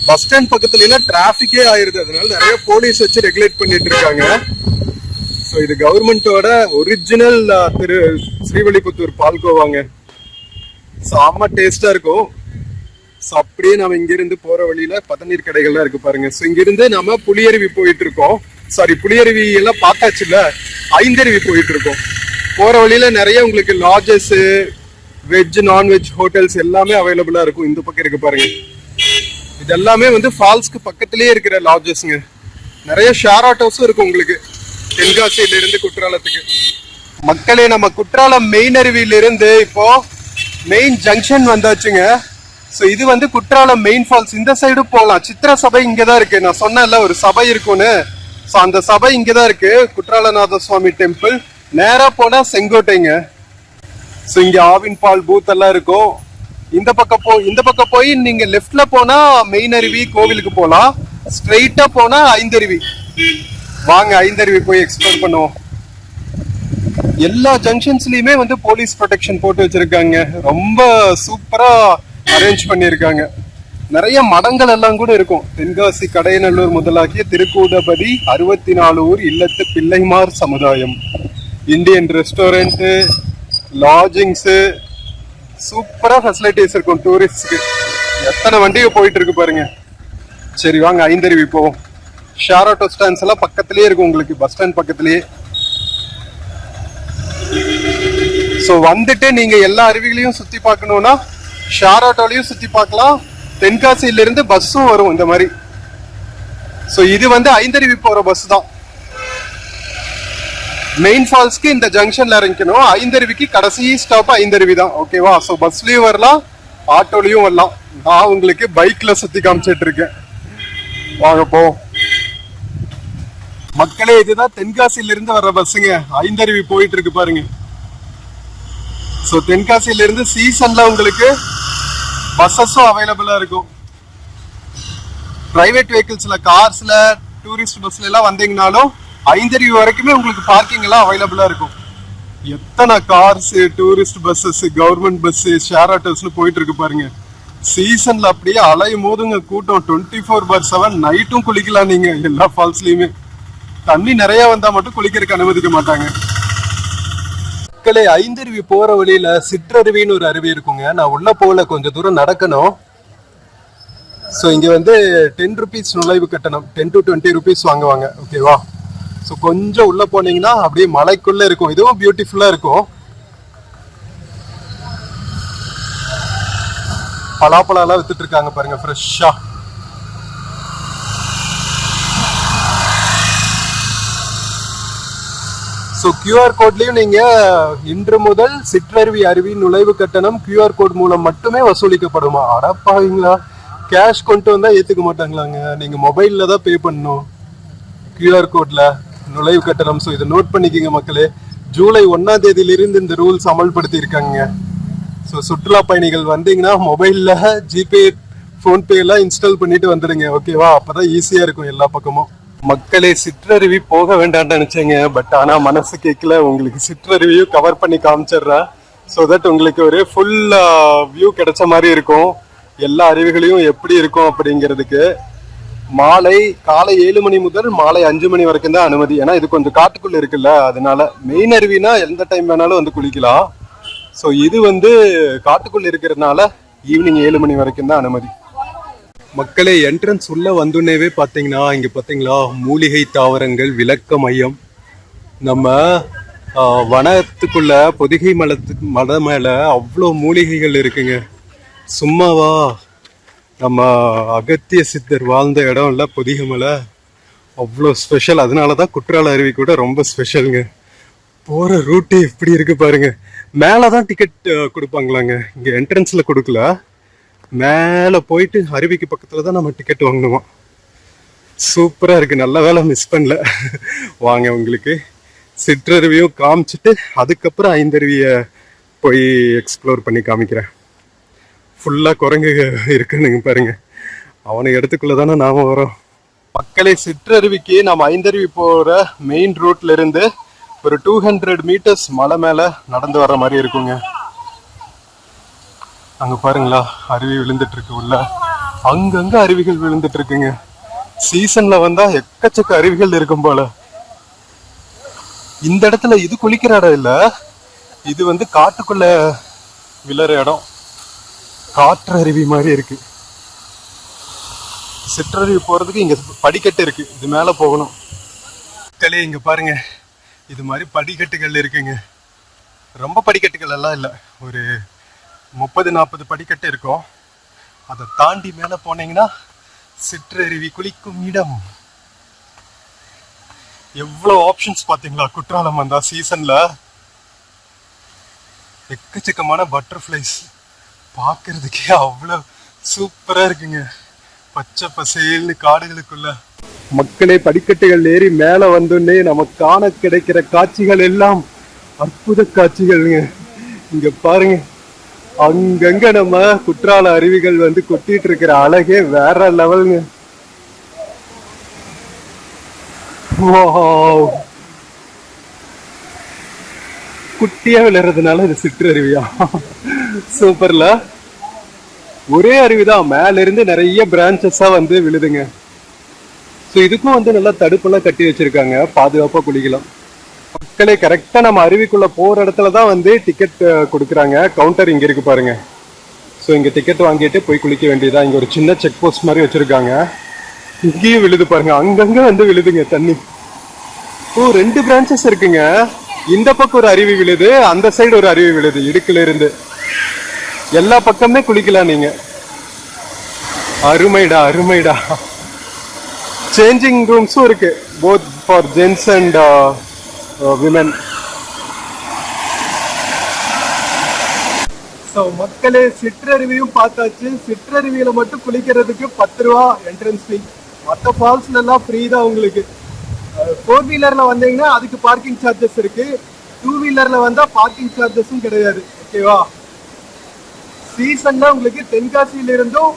A: பஸ் ஸ்டாண்ட் பக்கத்துல எல்லாம் டிராபிக்கே ஆயிருது, அதனால நிறைய போலீஸ் வச்சு ரெகுலேட் பண்ணிட்டு இருக்காங்க. ஸோ இது கவர்மெண்டோட ஒரிஜினல் திரு ஸ்ரீவல்லிபுத்தூர் பால்கோவாங்க. செம்ம டேஸ்டா இருக்கும். ஸோ அப்படியே நம்ம இங்க இருந்து போற வழியில பதநீர் கடைகள்லாம் இருக்கு பாருங்க. ஸோ இங்க இருந்து நம்ம புளியருவி போயிட்டு இருக்கோம். சாரி, புளியருவி எல்லாம் பார்த்தாச்சுல, ஐந்தருவி போயிட்டு இருக்கோம். போற வழியில நிறைய உங்களுக்கு லாட்ஜஸ், வெஜ் நான்வெஜ் ஹோட்டல்ஸ் எல்லாமே அவைலபிளா இருக்கும். இந்த பக்கம் இருக்கு பாருங்க. இது எல்லாமே வந்து ஃபால்ஸ்க்கு பக்கத்திலேயே இருக்கிற லாட்ஜஸ்ங்க. நிறைய ஷேர் ஆட்டோஸும் இருக்கும் உங்களுக்கு தென்காசியில இருந்து குற்றாலத்துக்கு. மக்களே, நம்ம குற்றாலம் மெயின் அருவியில இருந்து இப்போ மெயின் ஜங்ஷன் வந்தாச்சுங்க. ஸோ இது வந்து குற்றாலம் மெயின் ஃபால்ஸ். இந்த சைடு போகலாம். சித்திர சபை இங்கதான் இருக்கு. நான் சொன்னேன்ல ஒரு சபை இருக்கும்னு. ஸோ அந்த சபை இங்கதான் இருக்கு, குற்றாலநாத சுவாமி டெம்பிள். நேரா போனா செங்கோட்டைங்க. ஸோ இங்க ஆவின் பால் பூத் எல்லாம் இருக்கும். இந்த பக்கம் போய் நீங்க லெஃப்ட்ல போனா மெயின் அருவி கோவிலுக்கு போலாம். ஸ்ட்ரெயிட்டா போனா ஐந்தருவி. வாங்க ஐந்தருவி போய் எக்ஸ்ப்ளோர் பண்ணுவோம். எல்லா ஜங்ஷன்ஸ்லயுமே வந்து போலீஸ் ப்ரொடெக்ஷன் போட்டு வச்சிருக்காங்க. ரொம்ப சூப்பரா அரேஞ்ச் பண்ணிருக்காங்க. நிறைய மடங்கள் எல்லாம் கூட இருக்கும். தென்காசி கடையநல்லூர் முதலாகிய திருக்கூடபதி 64 ஊர் இல்லத்து பிள்ளைமார் சமுதாயம், இந்தியன் ரெஸ்டாரண்ட், லாட்ஜிங்ஸ், சூப்பரா ஃபெசிலிட்டிஸ் இருக்கும் டூரிஸ்ட்க்கு. எத்தனை வண்டியை போயிட்டு இருக்கு பாருங்க. சரி வாங்க ஐந்தருவி போவோம். ஷேர் ஆட்டோ ஸ்டாண்ட்ஸ் எல்லாம் பக்கத்திலேயே இருக்கும் உங்களுக்கு, பஸ் ஸ்டாண்ட் பக்கத்திலேயே. ஸோ வந்துட்டு நீங்க எல்லா அருவிகளையும் சுத்தி பார்க்கணும்னா ஷேர் ஆட்டோலையும் சுத்தி பார்க்கலாம். தென்காசியில இருந்து பஸ்ஸும் வரும் இந்த மாதிரி. ஸோ இது வந்து ஐந்தருவி போற பஸ் தான். மெயின் ஃபால்ஸ்க்கு இந்த ஜங்ஷன்ல இறங்கிக்கணும். ஐந்தருவிக்கு கடைசி ஸ்டாப் ஐந்தருவி தான், ஓகேவா. ஸோ பஸ்லயும் வரலாம், ஆட்டோலயும் வரலாம். நான் உங்களுக்கு பைக்ல சுத்தி காமிச்சிட்டு இருக்கேன். வாங்க போ. மக்களே, இதுதான் தென்காசியில இருந்து வர்ற பஸ்ஸுங்க. ஐந்தருவி போயிட்டு இருக்கு பாருங்க. ஸோ தென்காசியில இருந்து சீசன்ல உங்களுக்கு பஸ்ஸஸும் அவைலபிளா இருக்கும். பிரைவேட் வெஹிக்கிள்ஸ்ல, கார்ஸ்ல, டூரிஸ்ட் பஸ்ல எல்லாம் வந்தீங்கனாலும் ஐந்தருவி வரைக்குமே உங்களுக்கு பார்க்கிங் எல்லாம் அவைலபிளா இருக்கும். எத்தனை cars, tourist buses, government bus, share ஆட்டோஸ்னு போயிட்டு இருக்கு பாருங்க. சீசன்ல அப்படியே அலையும் போதுங்க கூட்டம். 24/7 நைட்டும் குளிக்கலாம் நீங்க எல்லா ஃபால்ஸ்லயுமே. தண்ணி நிறைய வந்தா மட்டும் குளிக்கிறதுக்கு அனுமதிக்க மாட்டாங்க. மக்களே, ஐந்தருவி போற வழியில சிற்றருவின்னு ஒரு அருவி இருக்குங்க. நான் உள்ள போல, கொஞ்சம் தூரம் நடக்கணும். ஸோ இங்க வந்து 10 rupees நுழைவு கட்டணம். 10 to 20 rupees வாங்குவாங்க, ஓகேவா. ஸோ கொஞ்சம் உள்ள போனீங்கன்னா அப்படியே மலைக்குள்ள இருக்கும். இதுவும் பியூட்டிஃபுல்லா இருக்கும். பலாப்பழம் எல்லாம் வித்துட்டு இருக்காங்க பாருங்க, ஃப்ரெஷ்ஷா. ஸோ QR கோட்லயும் நீங்க இன்று முதல் சிற்றருவி அருவி நுழைவு கட்டணம் QR கோட் மூலம் மட்டுமே வசூலிக்கப்படுமா? அடப்பாவீங்களா, கேஷ் கொண்டு வந்தா ஏத்துக்க மாட்டாங்களாங்க. நீங்க மொபைல்ல தான் பே பண்ணணும் QR கோட்ல நுழைவு கட்டணம். ஸோ இதை நோட் பண்ணிக்கோங்க மக்களே. ஜூலை 1ஆம் தேதியிலிருந்து இந்த ரூல்ஸ் அமல்படுத்தி இருக்காங்க. ஸோ சுற்றுலா பயணிகள் வந்தீங்கன்னா மொபைல்ல ஜிபே, ஃபோன்பே எல்லாம் இன்ஸ்டால் பண்ணிட்டு வந்துடுங்க, ஓகேவா. அப்பதான் ஈஸியா இருக்கும் எல்லா பக்கமும். மக்களே, சிற்றருவி போக வேண்டாம்னு நினைச்சேங்க, பட் ஆனா மனசு கேட்கல. உங்களுக்கு சிற்றருவியும் கவர் பண்ணி காமிச்சிடுறேன். ஸோ தட் உங்களுக்கு ஒரு ஃபுல் வியூ கிடைச்ச மாதிரி இருக்கும். எல்லா அருவிகளையும் எப்படி இருக்கும் அப்படிங்கிறதுக்கு. காலை 7 மணி முதல் மாலை 5 மணி வரைக்கும் தான் அனுமதி. ஏன்னா இது கொஞ்சம் காட்டுக்குள்ள இருக்குல்ல, அதனால. மெயின் அருவினா எந்த டைம் வேணாலும் வந்து குளிக்கலாம். ஸோ இது வந்து காட்டுக்குள்ள இருக்கிறதுனால ஈவினிங் 7 மணி வரைக்கும் தான் அனுமதி. மக்களே, என்ட்ரன்ஸ் உள்ள வந்துனேவே பாத்தீங்கன்னா இங்க பாத்தீங்களா மூலிகை தாவரங்கள் விளக்க மையம். நம்ம வனத்துக்குள்ள பொதிகை மலை மேல அவ்வளோ மூலிகைகள் இருக்குங்க. சும்மாவா? நம்ம அகத்திய சித்தர் வாழ்ந்த இடம் இல்லை பொதிகை மலை, அவ்வளோ ஸ்பெஷல். அதனாலதான் குற்றால அருவி கூட ரொம்ப ஸ்பெஷலுங்க. போற ரூட்டு எப்படி இருக்கு பாருங்க. மேலதான் டிக்கெட் கொடுப்பாங்களாங்க, இங்க என்ட்ரன்ஸ்ல கொடுக்கல. மேல போயிட்டு அருவிக்கு பக்கத்துல தான் நம்ம டிக்கெட் வாங்கணுமா. சூப்பரா இருக்கு, நல்ல வேலை மிஸ் பண்ணல. வாங்க, உங்களுக்கு சிற்றருவியும் காமிச்சிட்டு அதுக்கப்புறம் ஐந்தருவிய போய் எக்ஸ்ப்ளோர் பண்ணி காமிக்கிறேன். ஃபுல்லா குரங்கு இருக்குன்னு பாருங்க. அவனை இடத்துக்குள்ள தானே நாம வரோம். மக்களை, சிற்றருவிக்கு நம்ம ஐந்தருவி போற மெயின் ரூட்ல இருந்து ஒரு 200 மீட்டர்ஸ் மலை மேல நடந்து வர்ற மாதிரி இருக்குங்க. அங்க பாருங்களா, அருவி விழுந்துட்டு இருக்கு உள்ள. அங்கங்க அருவிகள் விழுந்துட்டு இருக்குங்க. சீசன்ல வந்தா எக்கச்சக்க அருவிகள் இருக்கும் போல. இந்த இடத்துல இது குளிக்கிற இடம் இல்ல, இது வந்து காட்டுக்குள்ள விழற இடம். காற்று அருவி மாதிரி இருக்கு. சிற்றருவி போறதுக்கு இங்க படிக்கட்டு இருக்கு, இது மேல போகணும். மக்களே, இங்க பாருங்க, இது மாதிரி படிக்கட்டுகள் இருக்குங்க. ரொம்ப படிக்கட்டுகள் எல்லாம் இல்ல, ஒரு 30-40 படிக்கட்டு இருக்கும். அதை தாண்டி மேல போனீங்கன்னா சிற்றருவி குளிக்கும் இடம். எவ்வளவு ஆப்ஷன்ஸ் பாத்தீங்களா குற்றாலம் வந்தா சீசன்ல. எக்கச்சக்கமான பட்டர்ஃபிளைஸ் பார்க்கறதுக்கே அவ்வளவு சூப்பரா இருக்குங்க. பச்சை பசேல்னு காடுகளுக்குள்ள. மக்களே, படிக்கட்டுகள் ஏறி மேல வந்தோடனே நமக்கு காண கிடைக்கிற காட்சிகள் எல்லாம் அற்புத காட்சிகள்ங்க. இங்க பாருங்க, அங்கங்க நம்ம குற்றால அருவிகள் வந்து கொட்டிட்டு இருக்கிற அழகே வேற லெவலுங்க. குட்டியா விளையாடுறதுனால இது சிற்றருவியா? சூப்பர்ல. ஒரே அருவிதான், மேல இருந்து நிறைய பிரான்சஸா வந்து விழுதுங்க. ஸோ இதுக்கும் வந்து நல்லா தடுப்பெல்லாம் கட்டி வச்சிருக்காங்க, பாதுகாப்பா குளிக்கலாம். மக்களே, கரெக்டா நம்ம அருவிக்குள்ள போற இடத்துலதான் வந்து டிக்கெட் கொடுக்குறாங்க. கவுண்டர் இங்க இருக்கு பாருங்க. ஸோ இங்க டிக்கெட் வாங்கிட்டு போய் குளிக்க வேண்டியதா. இங்க ஒரு சின்ன செக் போஸ்ட் மாதிரி வச்சிருக்காங்க. இங்கேயும் விழுது பாருங்க, அங்கங்க வந்து விழுதுங்க தண்ணி. ஓ, 2 பிரான்ச்சஸ் இருக்குங்க. இந்த பக்கம் ஒரு அருவி விழுது, அந்த சைடு ஒரு அருவி விழுது. இடுக்குல இருந்து எல்லா பக்கமே குளிக்கலாம் நீங்க. அருமைடா, அருமைடா. சேஞ்சிங் ரூம்ஸும் இருக்கு, both for gents and women. So மக்களே, சிற்றருவியும் பார்த்தாச்சு. சிற்றருவியில மட்டும் குளிக்கிறதுக்கு 10 ரூபா என்ட்ரன்ஸ் ஃபீ. மற்ற ஃபால்ஸ்ல எல்லாம் ஃப்ரீ தான் உங்களுக்கு. 4 வீலர்ல வந்தீங்கன்னா அதுக்கு பார்க்கிங் சார்ஜஸ் இருக்கு. 2 வீலர்ல வந்தா பார்க்கிங் சார்ஜஸும் கிடையாது. ஓகேவா? சீசன்னா உங்களுக்கு தென்காசியில இருந்தும்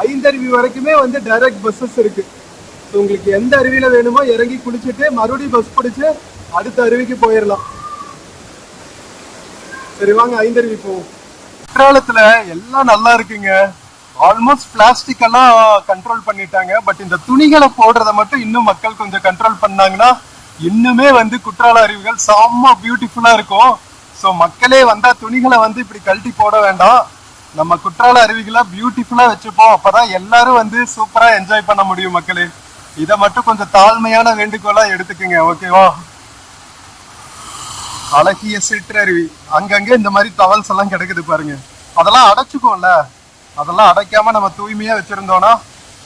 A: ஐந்தருவி வரைக்குமே வந்து டைரக்ட் பஸ்ஸஸ் இருக்கு. ஸோ உங்களுக்கு எந்த அருவியில வேணுமோ இறங்கி குளிச்சுட்டு மறுபடியும் பஸ் பிடிச்சு அடுத்த அருவிக்கு போயிடலாம். சரி, வாங்க ஐந்தருவி போவோம். குற்றாலத்துல எல்லாம் நல்லா இருக்குங்க. ஆல்மோஸ்ட் பிளாஸ்டிக் எல்லாம் கண்ட்ரோல் பண்ணிட்டாங்க. பட் இந்த துணிகளை போடுறத மட்டும் இன்னும் மக்கள் கொஞ்சம் கண்ட்ரோல் பண்ணாங்கன்னா இன்னுமே வந்து குற்றால அருவிகள் செம்ம பியூட்டிஃபுல்லா இருக்கும். ஸோ மக்களே வந்தா துணிகளை வந்து இப்படி கழட்டி போட வேண்டாம். நம்ம குற்றால அருவிகளை பியூட்டிஃபுல்லா வச்சுப்போம். அப்பதான் எல்லாரும் வந்து சூப்பரா என்ஜாய் பண்ண முடியும். மக்களே, இதை மட்டும் கொஞ்சம் தாழ்மையான வேண்டுகோளா எடுத்துக்கோங்க. ஓகேவா? அழகிய சிற்றருவி, அங்கங்க இந்த மாதிரி டவல்ஸ் எல்லாம் கிடக்குது பாருங்க. அதெல்லாம் அடைச்சுக்கோம்ல, அதெல்லாம் அடைக்காம நம்ம தூய்மையா வச்சிருந்தோம்னா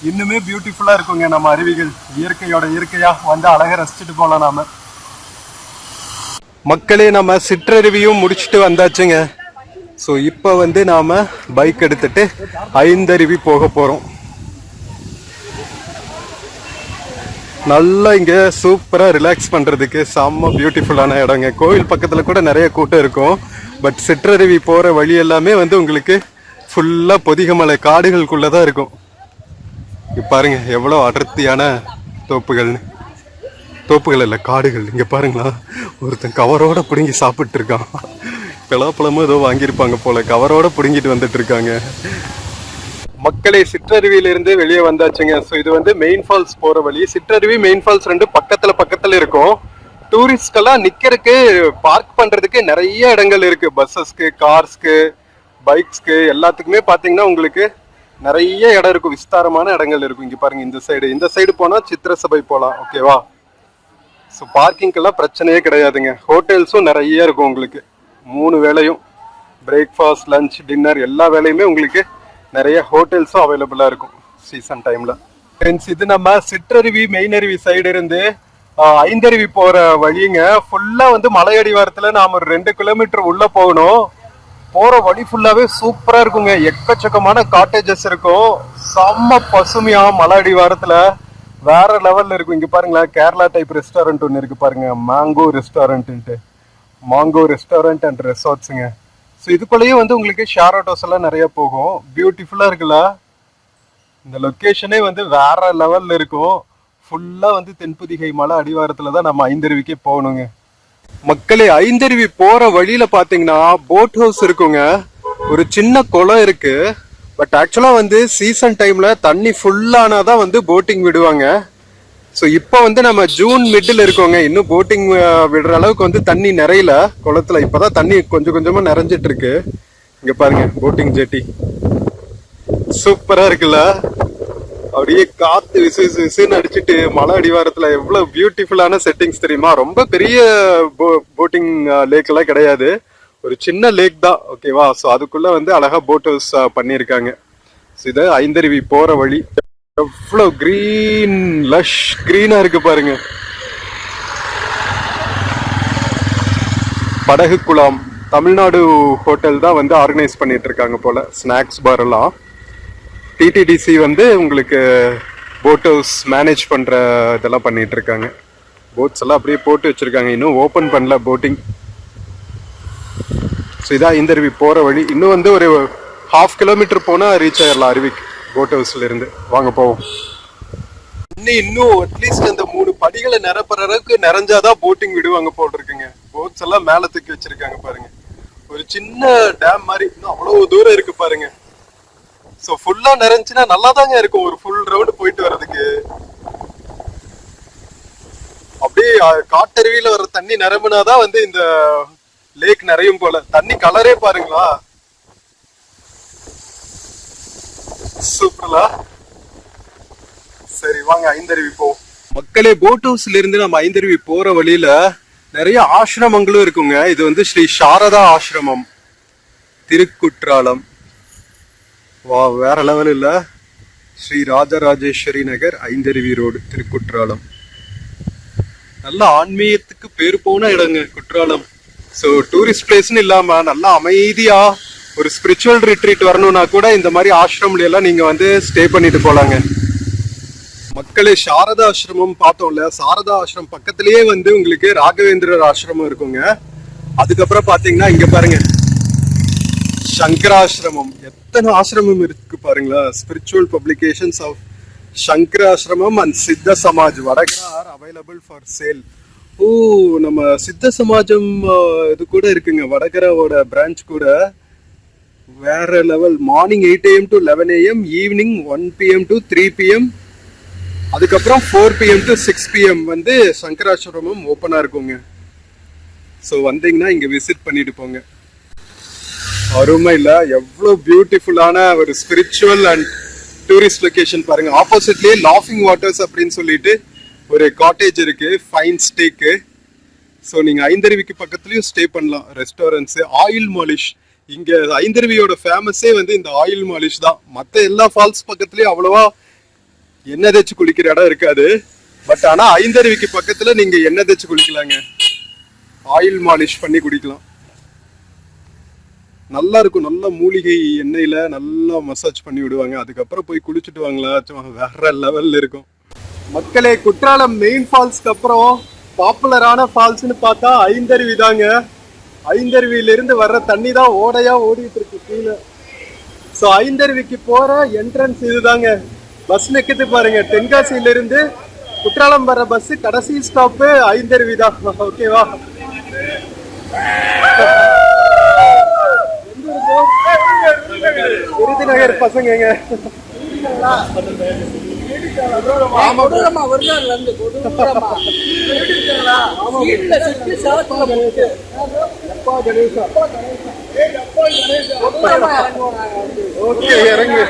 A: இன்னுமே பியூட்டிஃபுல்லா இருக்குங்க நம்ம அருவிகள். இயற்கையோட இயற்கையா வந்து அழகா ரசிச்சுட்டு போலாம் நாம. மக்களே, நம்ம சிற்றருவியும் முடிச்சுட்டு வந்தாச்சுங்க. ஸோ இப்போ வந்து நாம பைக் எடுத்துட்டு ஐந்தருவி போக போறோம். நல்லா இங்க சூப்பரா ரிலாக்ஸ் பண்றதுக்கு செம்ம பியூட்டிஃபுல்லான இடங்க. கோவில் பக்கத்துல கூட நிறைய கூட்டம் இருக்கும். பட் சிற்றருவி போற வழி எல்லாமே வந்து உங்களுக்கு ஃபுல்லா பொதிகமலை காடுகளுக்குள்ளதான் இருக்கும். இங்க பாருங்க எவ்வளவு அடர்த்தியான தோப்புகள்னு. தோப்புகள் இல்ல, காடுகள். இங்க பாருங்களா, ஒருத்தன் கவரோட பிடுங்கி சாப்பிட்டு இருக்கான். பலாப்பழமும் ஏதோ வாங்கியிருப்பாங்க போல, கவரோட பிடுங்கிட்டு வந்துட்டு இருக்காங்க. மக்களே சிற்றருவியிலிருந்து வெளியே வந்தாச்சுங்க. ஸோ இது வந்து மெயின் ஃபால்ஸ் போற வழி. சிற்றருவி மெயின் ஃபால்ஸ் ரெண்டு பக்கத்துல இருக்கும். டூரிஸ்ட்கெல்லாம் நிக்கிறதுக்கு பார்க் பண்றதுக்கு நிறைய இடங்கள் இருக்கு. பஸ்ஸஸ்க்கு, கார்ஸ்க்கு, பைக்ஸ்க்கு எல்லாத்துக்குமே பாத்தீங்கன்னா உங்களுக்கு நிறைய இடம் இருக்கும். விஸ்தாரமான இடங்கள் இருக்கும். இங்க பாருங்க, இந்த சைடு போனா சித்திர சபை போலாம். ஓகேவா? ஸோ பார்க்கிங்கெல்லாம் பிரச்சனையே கிடையாதுங்க. ஹோட்டல்ஸும் நிறைய இருக்கும் உங்களுக்கு. 3 வேளையும் பிரேக்ஃபாஸ்ட், லஞ்ச், டின்னர் எல்லா வேலையுமே உங்களுக்கு நிறைய ஹோட்டல்ஸும் அவைலபிளா இருக்கும் சீசன் டைம்ல. ஃப்ரெண்ட்ஸ், இது நம்ம சிற்றருவி மெயின் அருவி சைடு இருந்து ஐந்தருவி போற வழிங்க. ஃபுல்லா வந்து மலையடிவாரத்துல நாம ஒரு 2 கிலோமீட்டர் உள்ள போகணும். போற வழி ஃபுல்லாவே சூப்பரா இருக்குங்க. எக்கச்சக்கமான காட்டேஜஸ் இருக்கும். செம்ம பசுமையா மலை அடிவாரத்துல வேற லெவல்ல இருக்கும். இங்க பாருங்களேன், கேரளா டைப் ரெஸ்டாரண்ட் ஒன்று இருக்கு பாருங்க, மாங்கோ ரெஸ்டாரண்ட் அண்ட் ரெசார்ட்ஸுங்க. ஸோ இதுக்குள்ளேயே வந்து உங்களுக்கு ஷேர் ஆட்டோஸ் எல்லாம் நிறைய போகும். பியூட்டிஃபுல்லா இருக்குல்ல? இந்த லொக்கேஷனே வந்து வேற லெவல்ல இருக்கும். ஃபுல்லா வந்து தென்பொதிகை மலை அடிவாரத்துல தான் நம்ம ஐந்தருவிக்கே போகணுங்க. மக்களே, ஐந்தருவி போற வழியில பாத்தீங்கன்னா போட் ஹவுஸ் இருக்குங்க. ஒரு சின்ன குளம் இருக்கு. பட் ஆக்சுவலா வந்து சீசன் டைம்ல தண்ணி ஃபுல்லானாதான் வந்து போட்டிங் விடுவாங்க. ஸோ இப்போ வந்து நம்ம ஜூன் மிடில் இருக்கோங்க. இன்னும் போட்டிங் விடுற அளவுக்கு வந்து தண்ணி நிறையல குளத்துல. இப்பதான் தண்ணி கொஞ்சம் கொஞ்சமா நிறைஞ்சிட்டு இருக்கு. இங்க பாருங்க, போட்டிங் ஜெட்டி சூப்பரா இருக்குல்ல? அப்படியே காத்து விசுன்னு அடிச்சுட்டு மலை அடிவாரத்துல எவ்வளவு பியூட்டிஃபுல்லான செட்டிங்ஸ் தெரியுமா? ரொம்ப பெரிய போட்டிங் லேக் எல்லாம் கிடையாது. ஒரு சின்ன லேக் தான். ஓகேவா? ஸோ அதுக்குள்ள வந்து அழகா போட் ஹவுஸ் பண்ணியிருக்காங்க. ஸோ இது ஐந்தருவி போற வழி. எவ்வளவு கிரீன், லஷ் கிரீனா இருக்கு பாருங்க. படகு குளம் தமிழ்நாடு ஹோட்டல் தான் வந்து ஆர்கனைஸ் பண்ணிட்டு இருக்காங்க போல. ஸ்நாக்ஸ் பார் எல்லாம் டிடிடிசி வந்து உங்களுக்கு போட் ஹவுஸ் மேனேஜ் பண்ற இதெல்லாம் பண்ணிட்டு இருக்காங்க. போட்ஸ் எல்லாம் அப்படியே போட்டு வச்சிருக்காங்க. இன்னும் ஓபன் பண்ணல போட்டிங். ஸோ இதான் ஐந்தருவி போற வழி. இன்னும் வந்து ஒரு 1/2 கிலோமீட்டர் போனா ரீச் ஆயிடலாம் அருவிக்கு போட் ஹவுஸ்ல இருந்து. வாங்க போவோம். இன்னும் அட்லீஸ்ட் அந்த 3 படிகளை நிரப்புற அளவுக்கு நிறைஞ்சாதான் போட்டிங் விடுவாங்க போல் இருக்குங்க. போட்ஸ் எல்லாம் மேல தூக்கி வச்சிருக்காங்க பாருங்க. ஒரு சின்ன டேம் மாதிரி. இன்னும் அவ்வளவு தூரம் இருக்கு பாருங்க. ஸோ ஃபுல்லா நிறைஞ்சுன்னா நல்லா தாங்க இருக்கும் ஒரு ஃபுல் ரவுண்ட் போயிட்டு வர்றதுக்கு. அப்படியே காட்டருவியில வர்ற தண்ணி நிரம்புனாதான் வந்து இந்த லேக் நிறையும் போல. தண்ணி கலரே பாருங்களா, சூப்பரா. சரி வாங்க ஐந்தருவி போ. மக்களே, போட் ஹவுஸ்ல இருந்து நம்ம ஐந்தருவி போற வழியில நிறைய ஆசிரமங்களும் இருக்குங்க. இது வந்து ஸ்ரீ சாரதா ஆசிரமம், திருக்குற்றாலம். வா, வேற லெவல் இல்ல? ஸ்ரீ ராஜராஜேஸ்வரி நகர், ஐந்தருவி ரோடு, திருக்குற்றாலம். நல்ல ஆன்மீகத்துக்கு பேர் போன இடங்க குற்றாலம். ஸோ டூரிஸ்ட் பிளேஸ்னு இல்லாம நல்லா அமைதியா ஒரு ஸ்பிரிச்சுவல் ரிட்ரீட் வரணும்னா கூட இந்த மாதிரி ஆசிரமம் எல்லாம் நீங்க வந்து ஸ்டே பண்ணிட்டு போலாங்க. மக்களே, சாரதா ஆசிரமம் பார்த்தோம்ல, சாரதா ஆசிரமம் பக்கத்திலேயே வந்து உங்களுக்கு ராகவேந்திரர் ஆசிரமம் இருக்குங்க. அதுக்கப்புறம் பாத்தீங்கன்னா இங்க பாருங்க சங்கராசிரமம். எத்தனை ஆசிரமம் இருக்கு பாருங்களா. Spiritual publications of Sankarashramam and Siddha Samaj Vadakara are available for sale. ஓ, நம்ம சித்த சமாஜம் இது கூட இருக்குங்க. வடகராவோட பிரான்ச் கூட வேற level. Morning 8 AM to 11 AM, evening 1 PM to 3 PM, அதுக்கப்புறம் 4 PM to 6 PM வந்து சங்கராசிரமம் ஓப்பனா இருக்குங்க. ஸோ வந்தீங்கன்னா இங்க விசிட் பண்ணிட்டு போங்க. அருமை இல்ல? எவ்வளவு பியூட்டிஃபுல்லான ஒரு ஸ்பிரிச்சுவல் அண்ட் டூரிஸ்ட் லொகேஷன் பாருங்க. ஆப்போசிட்லயே லாஃபிங் வாட்டர்ஸ் அப்படின்னு சொல்லிட்டு ஒரு காட்டேஜ் இருக்கு, ஃபைன் ஸ்டேக்கு. ஸோ நீங்க ஐந்தருவிக்கு பக்கத்துலயும் ஸ்டே பண்ணலாம். Restaurants, oil Molisch. இங்க ஐந்தருவியோட ஃபேமஸே வந்து இந்த ஆயில் மாலிஷ் தான். மற்ற எல்லா ஃபால்ஸ் பக்கத்துலயும் அவ்வளவா எண்ணெய் தேய்ச்சி குளிக்கிற இடம் இருக்காது. பட் ஆனா ஐந்தருவிக்கு பக்கத்துல நீங்க எண்ணெய் தேய்ச்சி குளிக்கலாங்க. ஆயில் மாலிஷ் பண்ணி குடிக்கலாம். நல்லா இருக்கும். நல்ல மூலிகை எண்ணெயில நல்லா மசாஜ் பண்ணி விடுவாங்க. அதுக்கப்புறம் போய் குளிச்சுட்டு வாங்களா, வேற லெவல்ல இருக்கும். மக்களே, குற்றாலம் மெயின் ஃபால்ஸ்க்கு அப்புறம் பாப்புலரான ஃபால்ஸ்னு பார்த்தா ஐந்தருவி தாங்க. ஐந்தருவியில இருந்து வர்ற தண்ணி தான் ஓடையா ஓடிட்டு இருக்கு கீழே. ஸோ ஐந்தருவிக்கு போற என்ட்ரன்ஸ் இதுதாங்க. பஸ் நிற்குது பாருங்க. தென்காசியில இருந்து குற்றாலம் வர்ற பஸ் கடைசி ஸ்டாப்பு ஐந்தருவி தான். ஓகேவா? விருதுநகர் விருதுநகர் பசங்கங்க. ஓகே இறங்கு.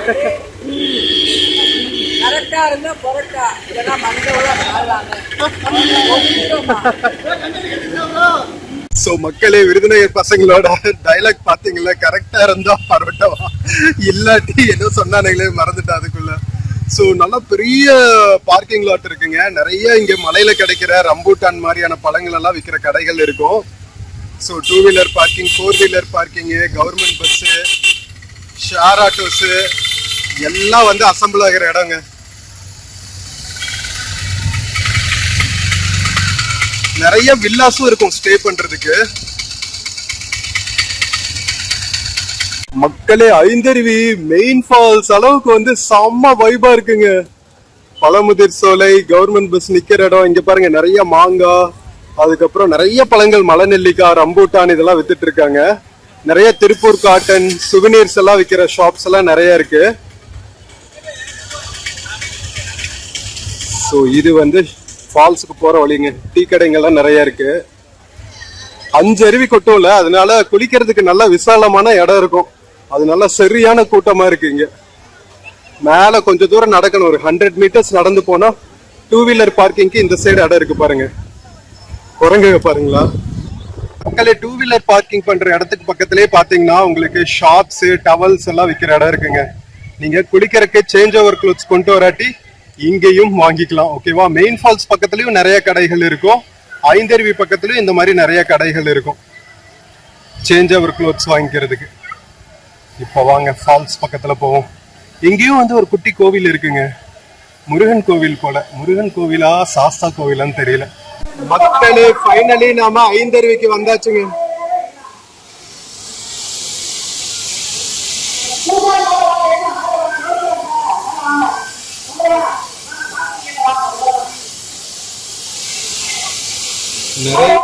A: சோ மக்களே, விருதுநகர் பசங்களோட டைலாக் பாத்தீங்களா? கரெக்டா இருந்தா பரோட்டாவா, இல்லாட்டி ஏதோ சொன்னானுங்களே மறந்துட்டா அதுக்குள்ள. ஸோ நல்லா பெரிய பார்க்கிங் லாட் இருக்குங்க. நிறைய இங்க மலையில கிடைக்கிற ரம்பூட்டான் மாதிரியான பழங்கள் எல்லாம் விற்கிற கடைகள் இருக்கும். So 2 wheeler parking, 4 wheeler parking, government bus, share autos எல்லாம் வந்து அசம்பிள் ஆகிற இடங்க. நிறைய வில்லாஸும் இருக்கும் ஸ்டே பண்றதுக்கு. மக்களே, ஐந்தருவி மெயின் ஃபால்ஸ் அளவுக்கு வந்து செம்ம வைபா இருக்குங்க. பழமுதிர் சோலை, கவர்மெண்ட் பஸ் நிக்கிற இடம். இங்க பாருங்க, நிறைய மாங்காய், அதுக்கப்புறம் நிறைய பழங்கள், மலை நெல்லிக்காய், ரம்பூட்டான் இதெல்லாம் வித்துட்டு இருக்காங்க. நிறைய திருப்பூர் காட்டன், சுவனீர்ஸ் எல்லாம் விற்கிற ஷாப்ஸ் எல்லாம் நிறைய இருக்கு. ஸோ இது வந்து ஃபால்ஸுக்கு போற வழிங்க. டீ கடைங்கள்லாம் நிறைய இருக்கு. 5 அருவி கொட்டும்ல, அதனால குளிக்கிறதுக்கு நல்ல விசாலமான இடம் இருக்கும். அதனால சரியான கூட்டமா இருக்கு இங்க. மேல கொஞ்சம் தூரம் நடக்கணும், ஒரு 100 மீட்டர்ஸ் நடந்து போனா 2 வீலர் பார்க்கிங்க்கு இந்த சைடு இடம் இருக்கு பாருங்க. குரங்குங்க பாருங்களா மக்களே. 2 வீலர் பார்க்கிங் பண்ற இடத்துக்கு பக்கத்திலே பாத்தீங்கன்னா உங்களுக்கு ஷாப்ஸ், டவல்ஸ் எல்லாம் விற்கிற இடம் இருக்குங்க. நீங்க குளிக்கிறதுக்கு சேஞ்ச் ஓவர் க்ளோத்ஸ் கொண்டு வராட்டி இங்கேயும் வாங்கிக்கலாம். ஓகேவா? மெயின் ஃபால்ஸ் பக்கத்துலயும் நிறைய கடைகள் இருக்கும். ஐந்தருவி பக்கத்துலயும் இந்த மாதிரி நிறைய கடைகள் இருக்கும் சேஞ்ச் ஓவர் க்ளோத்ஸ் வாங்கிக்கிறதுக்கு. இப்போ வாங்க ஃபால்ஸ் பக்கத்துல போவோம். இங்கேயும் வந்து ஒரு குட்டி கோவில் இருக்குங்க. முருகன் கோவில் போல. முருகன் கோவிலா சாஸ்தா கோவிலான்னு தெரியல. மக்களே, ஃபைனலி நாம ஐந்தருவிக்கு வந்தாச்சுங்க. நிறைய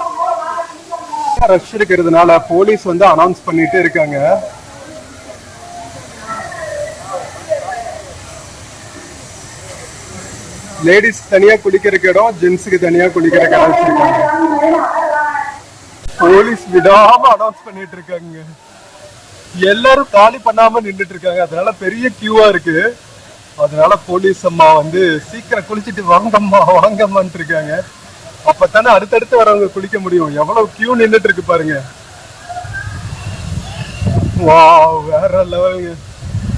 A: ரஷ் இருக்கிறதுனால போலீஸ் வந்து அனௌன்ஸ் பண்ணிட்டே இருக்காங்க. லேடிஸ் தனியா குளிக்கிற இடம், ஜென்ஸுக்கு தனியா குளிக்கிற இடம் வச்சிருக்காங்க. போலீஸ் விடாம அனௌன்ஸ் பண்ணிட்டு இருக்காங்க. எல்லாரும் காலி பண்ணாம நின்றுட்டு இருக்காங்க. அதனால பெரிய கியூவா இருக்கு. அதனால போலீஸ் அம்மா வந்து சீக்கிரம் குளிச்சுட்டு வாங்கம்மா வாங்கம்மான்ட்டு இருக்காங்க. அப்பதானே அடுத்தடுத்து வரவங்க குளிக்க முடியும். எவ்வளவு கியூ நின்றுட்டு இருக்கு பாருங்க. வாவ், வேற லெவலுங்க.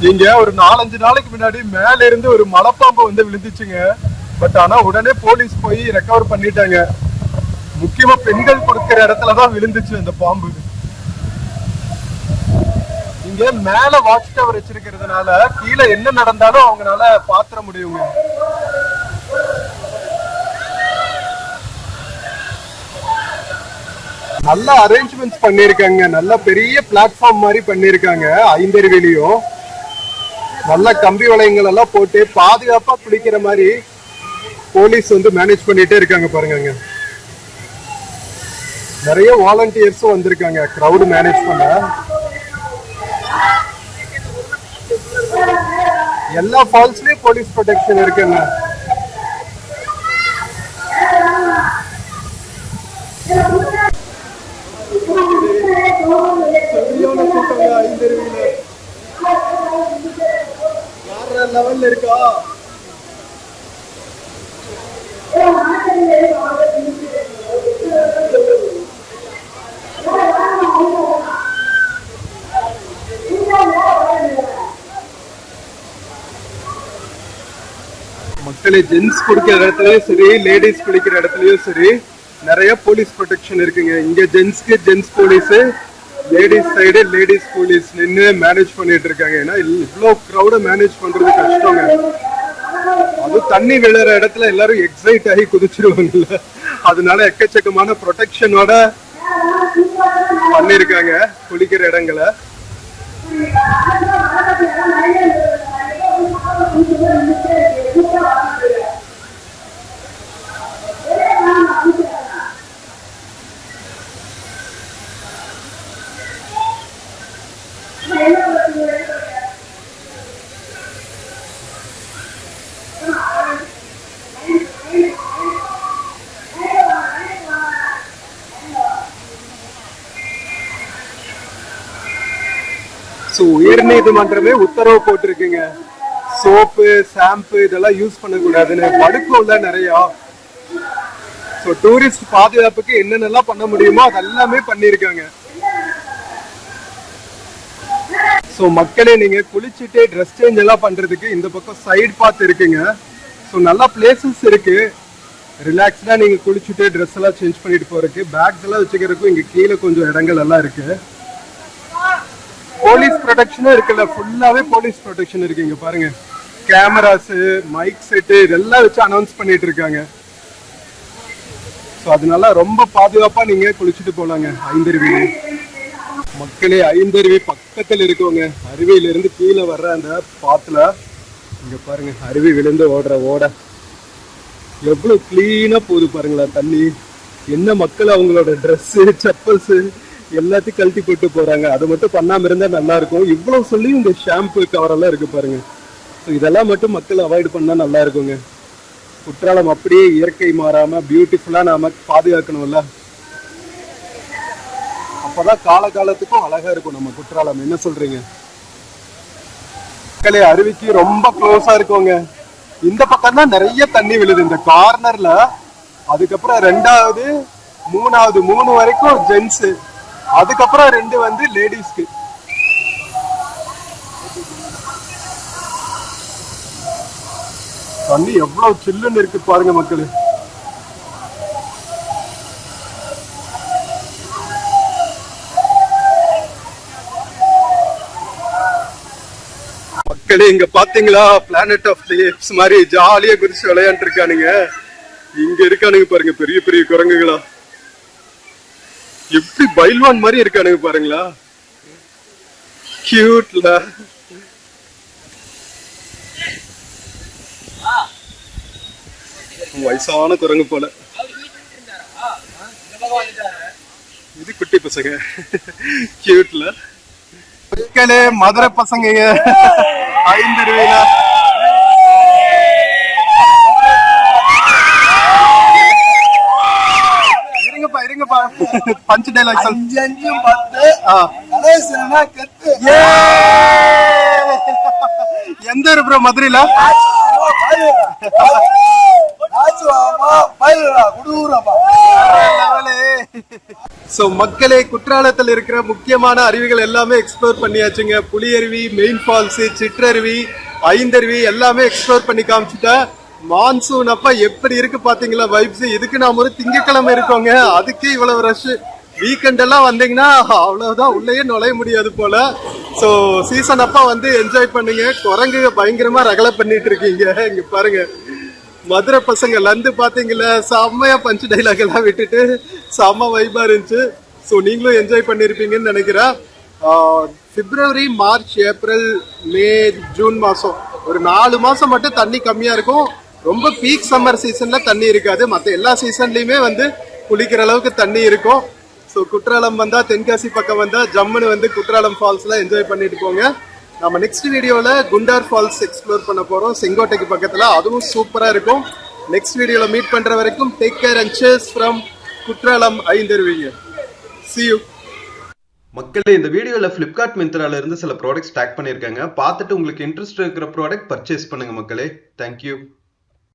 A: இங்க ஒரு 4-5 நாளைக்கு முன்னாடி மேல இருந்து ஒரு மலைப்பாம்பு வந்து விழுந்துச்சுங்க. பட் ஆனா உடனே போலீஸ் போய் ரெக்கவர் பண்ணிட்டாங்க. முக்கியமா பெண்கள் கொடுக்கிற இடத்துலதான் விழுந்துச்சு அந்த பாம்பு. இங்க மேல வாட்ச் டவர் வச்சிருக்கிறதுனால கீழே என்ன நடந்தாலும் அவங்களால பாத்திர முடியுங்க. நல்ல அரேஞ்ச்மெண்ட்ஸ் பண்ணிருக்காங்க. நல்ல பெரிய பிளாட்ஃபார்ம் மாதிரி பண்ணிருக்காங்க. ஐந்தருவிலையும் நல்ல கம்பி வளையங்கள் எல்லாம் போட்டு பாதுகாப்பா குளிக்கிற மாதிரி போலீஸ் வந்து மேனேஜ் பண்ணிட்டே இருக்காங்க பாருங்க. நிறைய வாலண்டியர்ஸும் வந்திருக்காங்க கிரவுட் மேனேஜ் பண்ண. எல்லா ஃபால்ஸ்லயும் போலீஸ் ப்ரொடெக்ஷன் இருக்குங்க. லெவல்ல இருக்கா? மக்களே, ஜென்ஸ் குடிக்கிற இடத்துலயும் சரி, லேடிஸ் குளிக்கிற இடத்துலயும் சரி நிறைய போலீஸ் ப்ரொடெக்ஷன் இருக்குங்க. இங்க ஜென்ஸ்க்கு gents police, ladies side ladies police நின்று மேனேஜ் பண்ணிட்டு இருக்காங்க. ஏன்னா இவ்வளோ க்ரௌட மேனேஜ் பண்றது கஷ்டங்க. அது தண்ணி விழுற இடத்துல எல்லாரும் எக்ஸைட் ஆகி குதிச்சிருவாங்கல்ல, அதனால எக்கச்சக்கமான ப்ரொடெக்ஷனோட பண்ணிருக்காங்க குளிக்கிற இடங்களை. ஸோ உயர்நீதிமன்றமே உத்தரவு போட்டிருக்குங்க, சோப்பு ஷாம்பு இதெல்லாம் யூஸ் பண்ணக்கூடாதுன்னு. வழுக்கும்ல நிறையா. ஸோ டூரிஸ்ட் பாதுகாப்புக்கு என்னென்னலாம் பண்ண முடியுமோ அதெல்லாமே பண்ணியிருக்காங்க. ஸோ மக்களே, நீங்க குளிச்சுட்டு ட்ரெஸ் சேஞ்ச் எல்லாம் பண்றதுக்கு இந்த பக்கம் சைடு பாத் இருக்குங்க. ஸோ நல்லா பிளேசஸ் இருக்கு. ரிலாக்ஸ்டா நீங்க குளிச்சுட்டு ட்ரெஸ் எல்லாம் சேஞ்ச் பண்ணிட்டு போறதுக்கு, பேக்ஸ் எல்லாம் வச்சுக்கிறதுக்கும் இங்க கீழே கொஞ்சம் இடங்கள் எல்லாம் இருக்கு. போலீஸ் ப்ரொடெக்ஷனும் இருக்குல்ல, ஃபுல்லாவே போலீஸ் ப்ரொடெக்ஷன் இருக்கு. இங்க பாருங்க, கேமராஸ், மைக் செட்டு இதெல்லாம் வச்சு அனௌன்ஸ் பண்ணிட்டு இருக்காங்க. ஸோ அதனால ரொம்ப பாதுகாப்பா நீங்க குளிச்சுட்டு போலாங்க ஐந்தருவி. மக்களே, ஐந்தருவி பக்கத்துல இருக்கவங்க, அருவியில இருந்து கீழே வர்ற அந்த பாத்துல இங்க பாருங்க, அருவி விழுந்து ஓடுற ஓட எவ்வளவு கிளீனா போகுது பாருங்களேன் தண்ணி. என்ன மக்கள் அவங்களோட ட்ரெஸ் செப்பல்ஸ் எல்லாத்தையும் கழட்டி போட்டு போறாங்க. அதை மட்டும் பண்ணாம இருந்தா நல்லா இருக்கும். இவ்வளவு சொல்லி இந்த ஷாம்பு கவர் எல்லாம் இருக்கு பாருங்க. ஸோ இதெல்லாம் மட்டும் மக்கள் அவாய்ட் பண்ணா நல்லா இருக்குங்க. குற்றாலம் அப்படியே இயற்கை மாறாம பியூட்டிஃபுல்லா நாம பாதுகாக்கணும்ல. அப்பதான் காலகாலத்துக்கும் அழகா இருக்கும் நம்ம குற்றாலம். என்ன சொல்றீங்க மக்களே? அருவிக்கு ரொம்ப க்ளோஸா இருக்குங்க. இந்த பக்கம் தான் நிறைய தண்ணி விழுது இந்த கார்னர்ல. அதுக்கப்புறம் 2வது 3வது 3 வரைக்கும் ஜென்ஸ், அதுக்கப்புறம் 2 வந்து லேடிஸ்க்கு. தண்ணி எவ்வளவு சில்லுன்னு இருக்கு பாருங்க மக்களே. மக்களே, இங்க பாத்தீங்களா, பிளானட் ஆஃப் தி ஏப்ஸ் மாதிரி ஜாலியா குதிச்சு விளையாண்டு இருக்கானுங்க. இங்க இருக்கானுங்க பாருங்க, பெரிய பெரிய குரங்குகளா எப்படி பைல்வான் மாதிரி இருக்கானுங்க பாருங்களா. கியூட்ல. வயசான குரங்கு போல. இது குட்டி பசங்க, கியூட்ல. மதுரை பசங்க ஐந்தருவில. இருங்கப்பா பஞ்ச் டைலாக் சொல். 5 10 எந்த ஊரு ப்ரோ? மதுரையில. சோ மக்களே, குற்றாலத்தில் இருக்கிற முக்கியமான அருவிகள் எல்லாமே எக்ஸ்ப்ளோர் பண்ணியாச்சுங்க. புலியருவி, மெயின் ஃபால்ஸ், சிற்றருவி, ஐந்தருவி எல்லாமே எக்ஸ்ப்ளோர் பண்ணி காமிச்சுட்டேன். மான்சூன் அப்ப எப்படி இருக்கு பாத்தீங்களா வைப்ஸ். இதுக்கு நாம ஒரு திங்கக்கிழமை இருக்கோங்க, அதுக்கு இவ்வளவு ரஷ். வீக்கெண்ட் எல்லாம் வந்தீங்கன்னா அவ்வளவுதான், உள்ளேயே நுழைய முடியாது போல. ஸோ சீசன் அப்ப வந்து என்ஜாய் பண்ணுங்க. குரங்கு பயங்கரமா ரகலை பண்ணிட்டு இருக்கீங்க. இங்க பாருங்க, மதுரை பசங்க லந்து பாத்தீங்களா, செம்மையா பஞ்ச் டைலாக் எல்லாம் விட்டுட்டு செம்ம வைபா இருந்துச்சு. ஸோ நீங்களும் என்ஜாய் பண்ணிருப்பீங்கன்னு நினைக்கிறேன். பிப்ரவரி, மார்ச், ஏப்ரல், மே, ஜூன் மாசம் ஒரு 4 மாசம் மட்டும் தண்ணி கம்மியா இருக்கும். ரொம்ப பீக் சம்மர் சீசன்ல தண்ணி இருக்காது. மற்ற எல்லா சீசன்லயுமே வந்து குளிக்கிற அளவுக்கு தண்ணி இருக்கும். ஸோ குற்றாலம் வந்தா, தென்காசி பக்கம் வந்தா ஜம்முன்னு வந்து குற்றாலம் ஃபால்ஸ்ல என்ஜாய் பண்ணிட்டு போங்க. நம்ம நெக்ஸ்ட் வீடியோல குண்டார் ஃபால்ஸ் எக்ஸ்ப்ளோர் பண்ண போறோம், செங்கோட்டைக்கு பக்கத்துல. அதுவும் சூப்பரா இருக்கும். நெக்ஸ்ட் வீடியோல மீட் பண்ற வரைக்கும் take care and cheers from Courtallam ஐந்தருவிங்க. See you.
B: மக்களே, இந்த வீடியோல Flipkart மிந்த்ரால இருந்து சில ப்ராடக்ட்ஸ் டேக் பண்ணிருக்காங்க. பார்த்துட்டு உங்களுக்கு இன்ட்ரெஸ்ட் இருக்கிற ப்ராடக்ட் பர்ச்சேஸ் பண்ணுங்க மக்களே. தேங்க்யூ.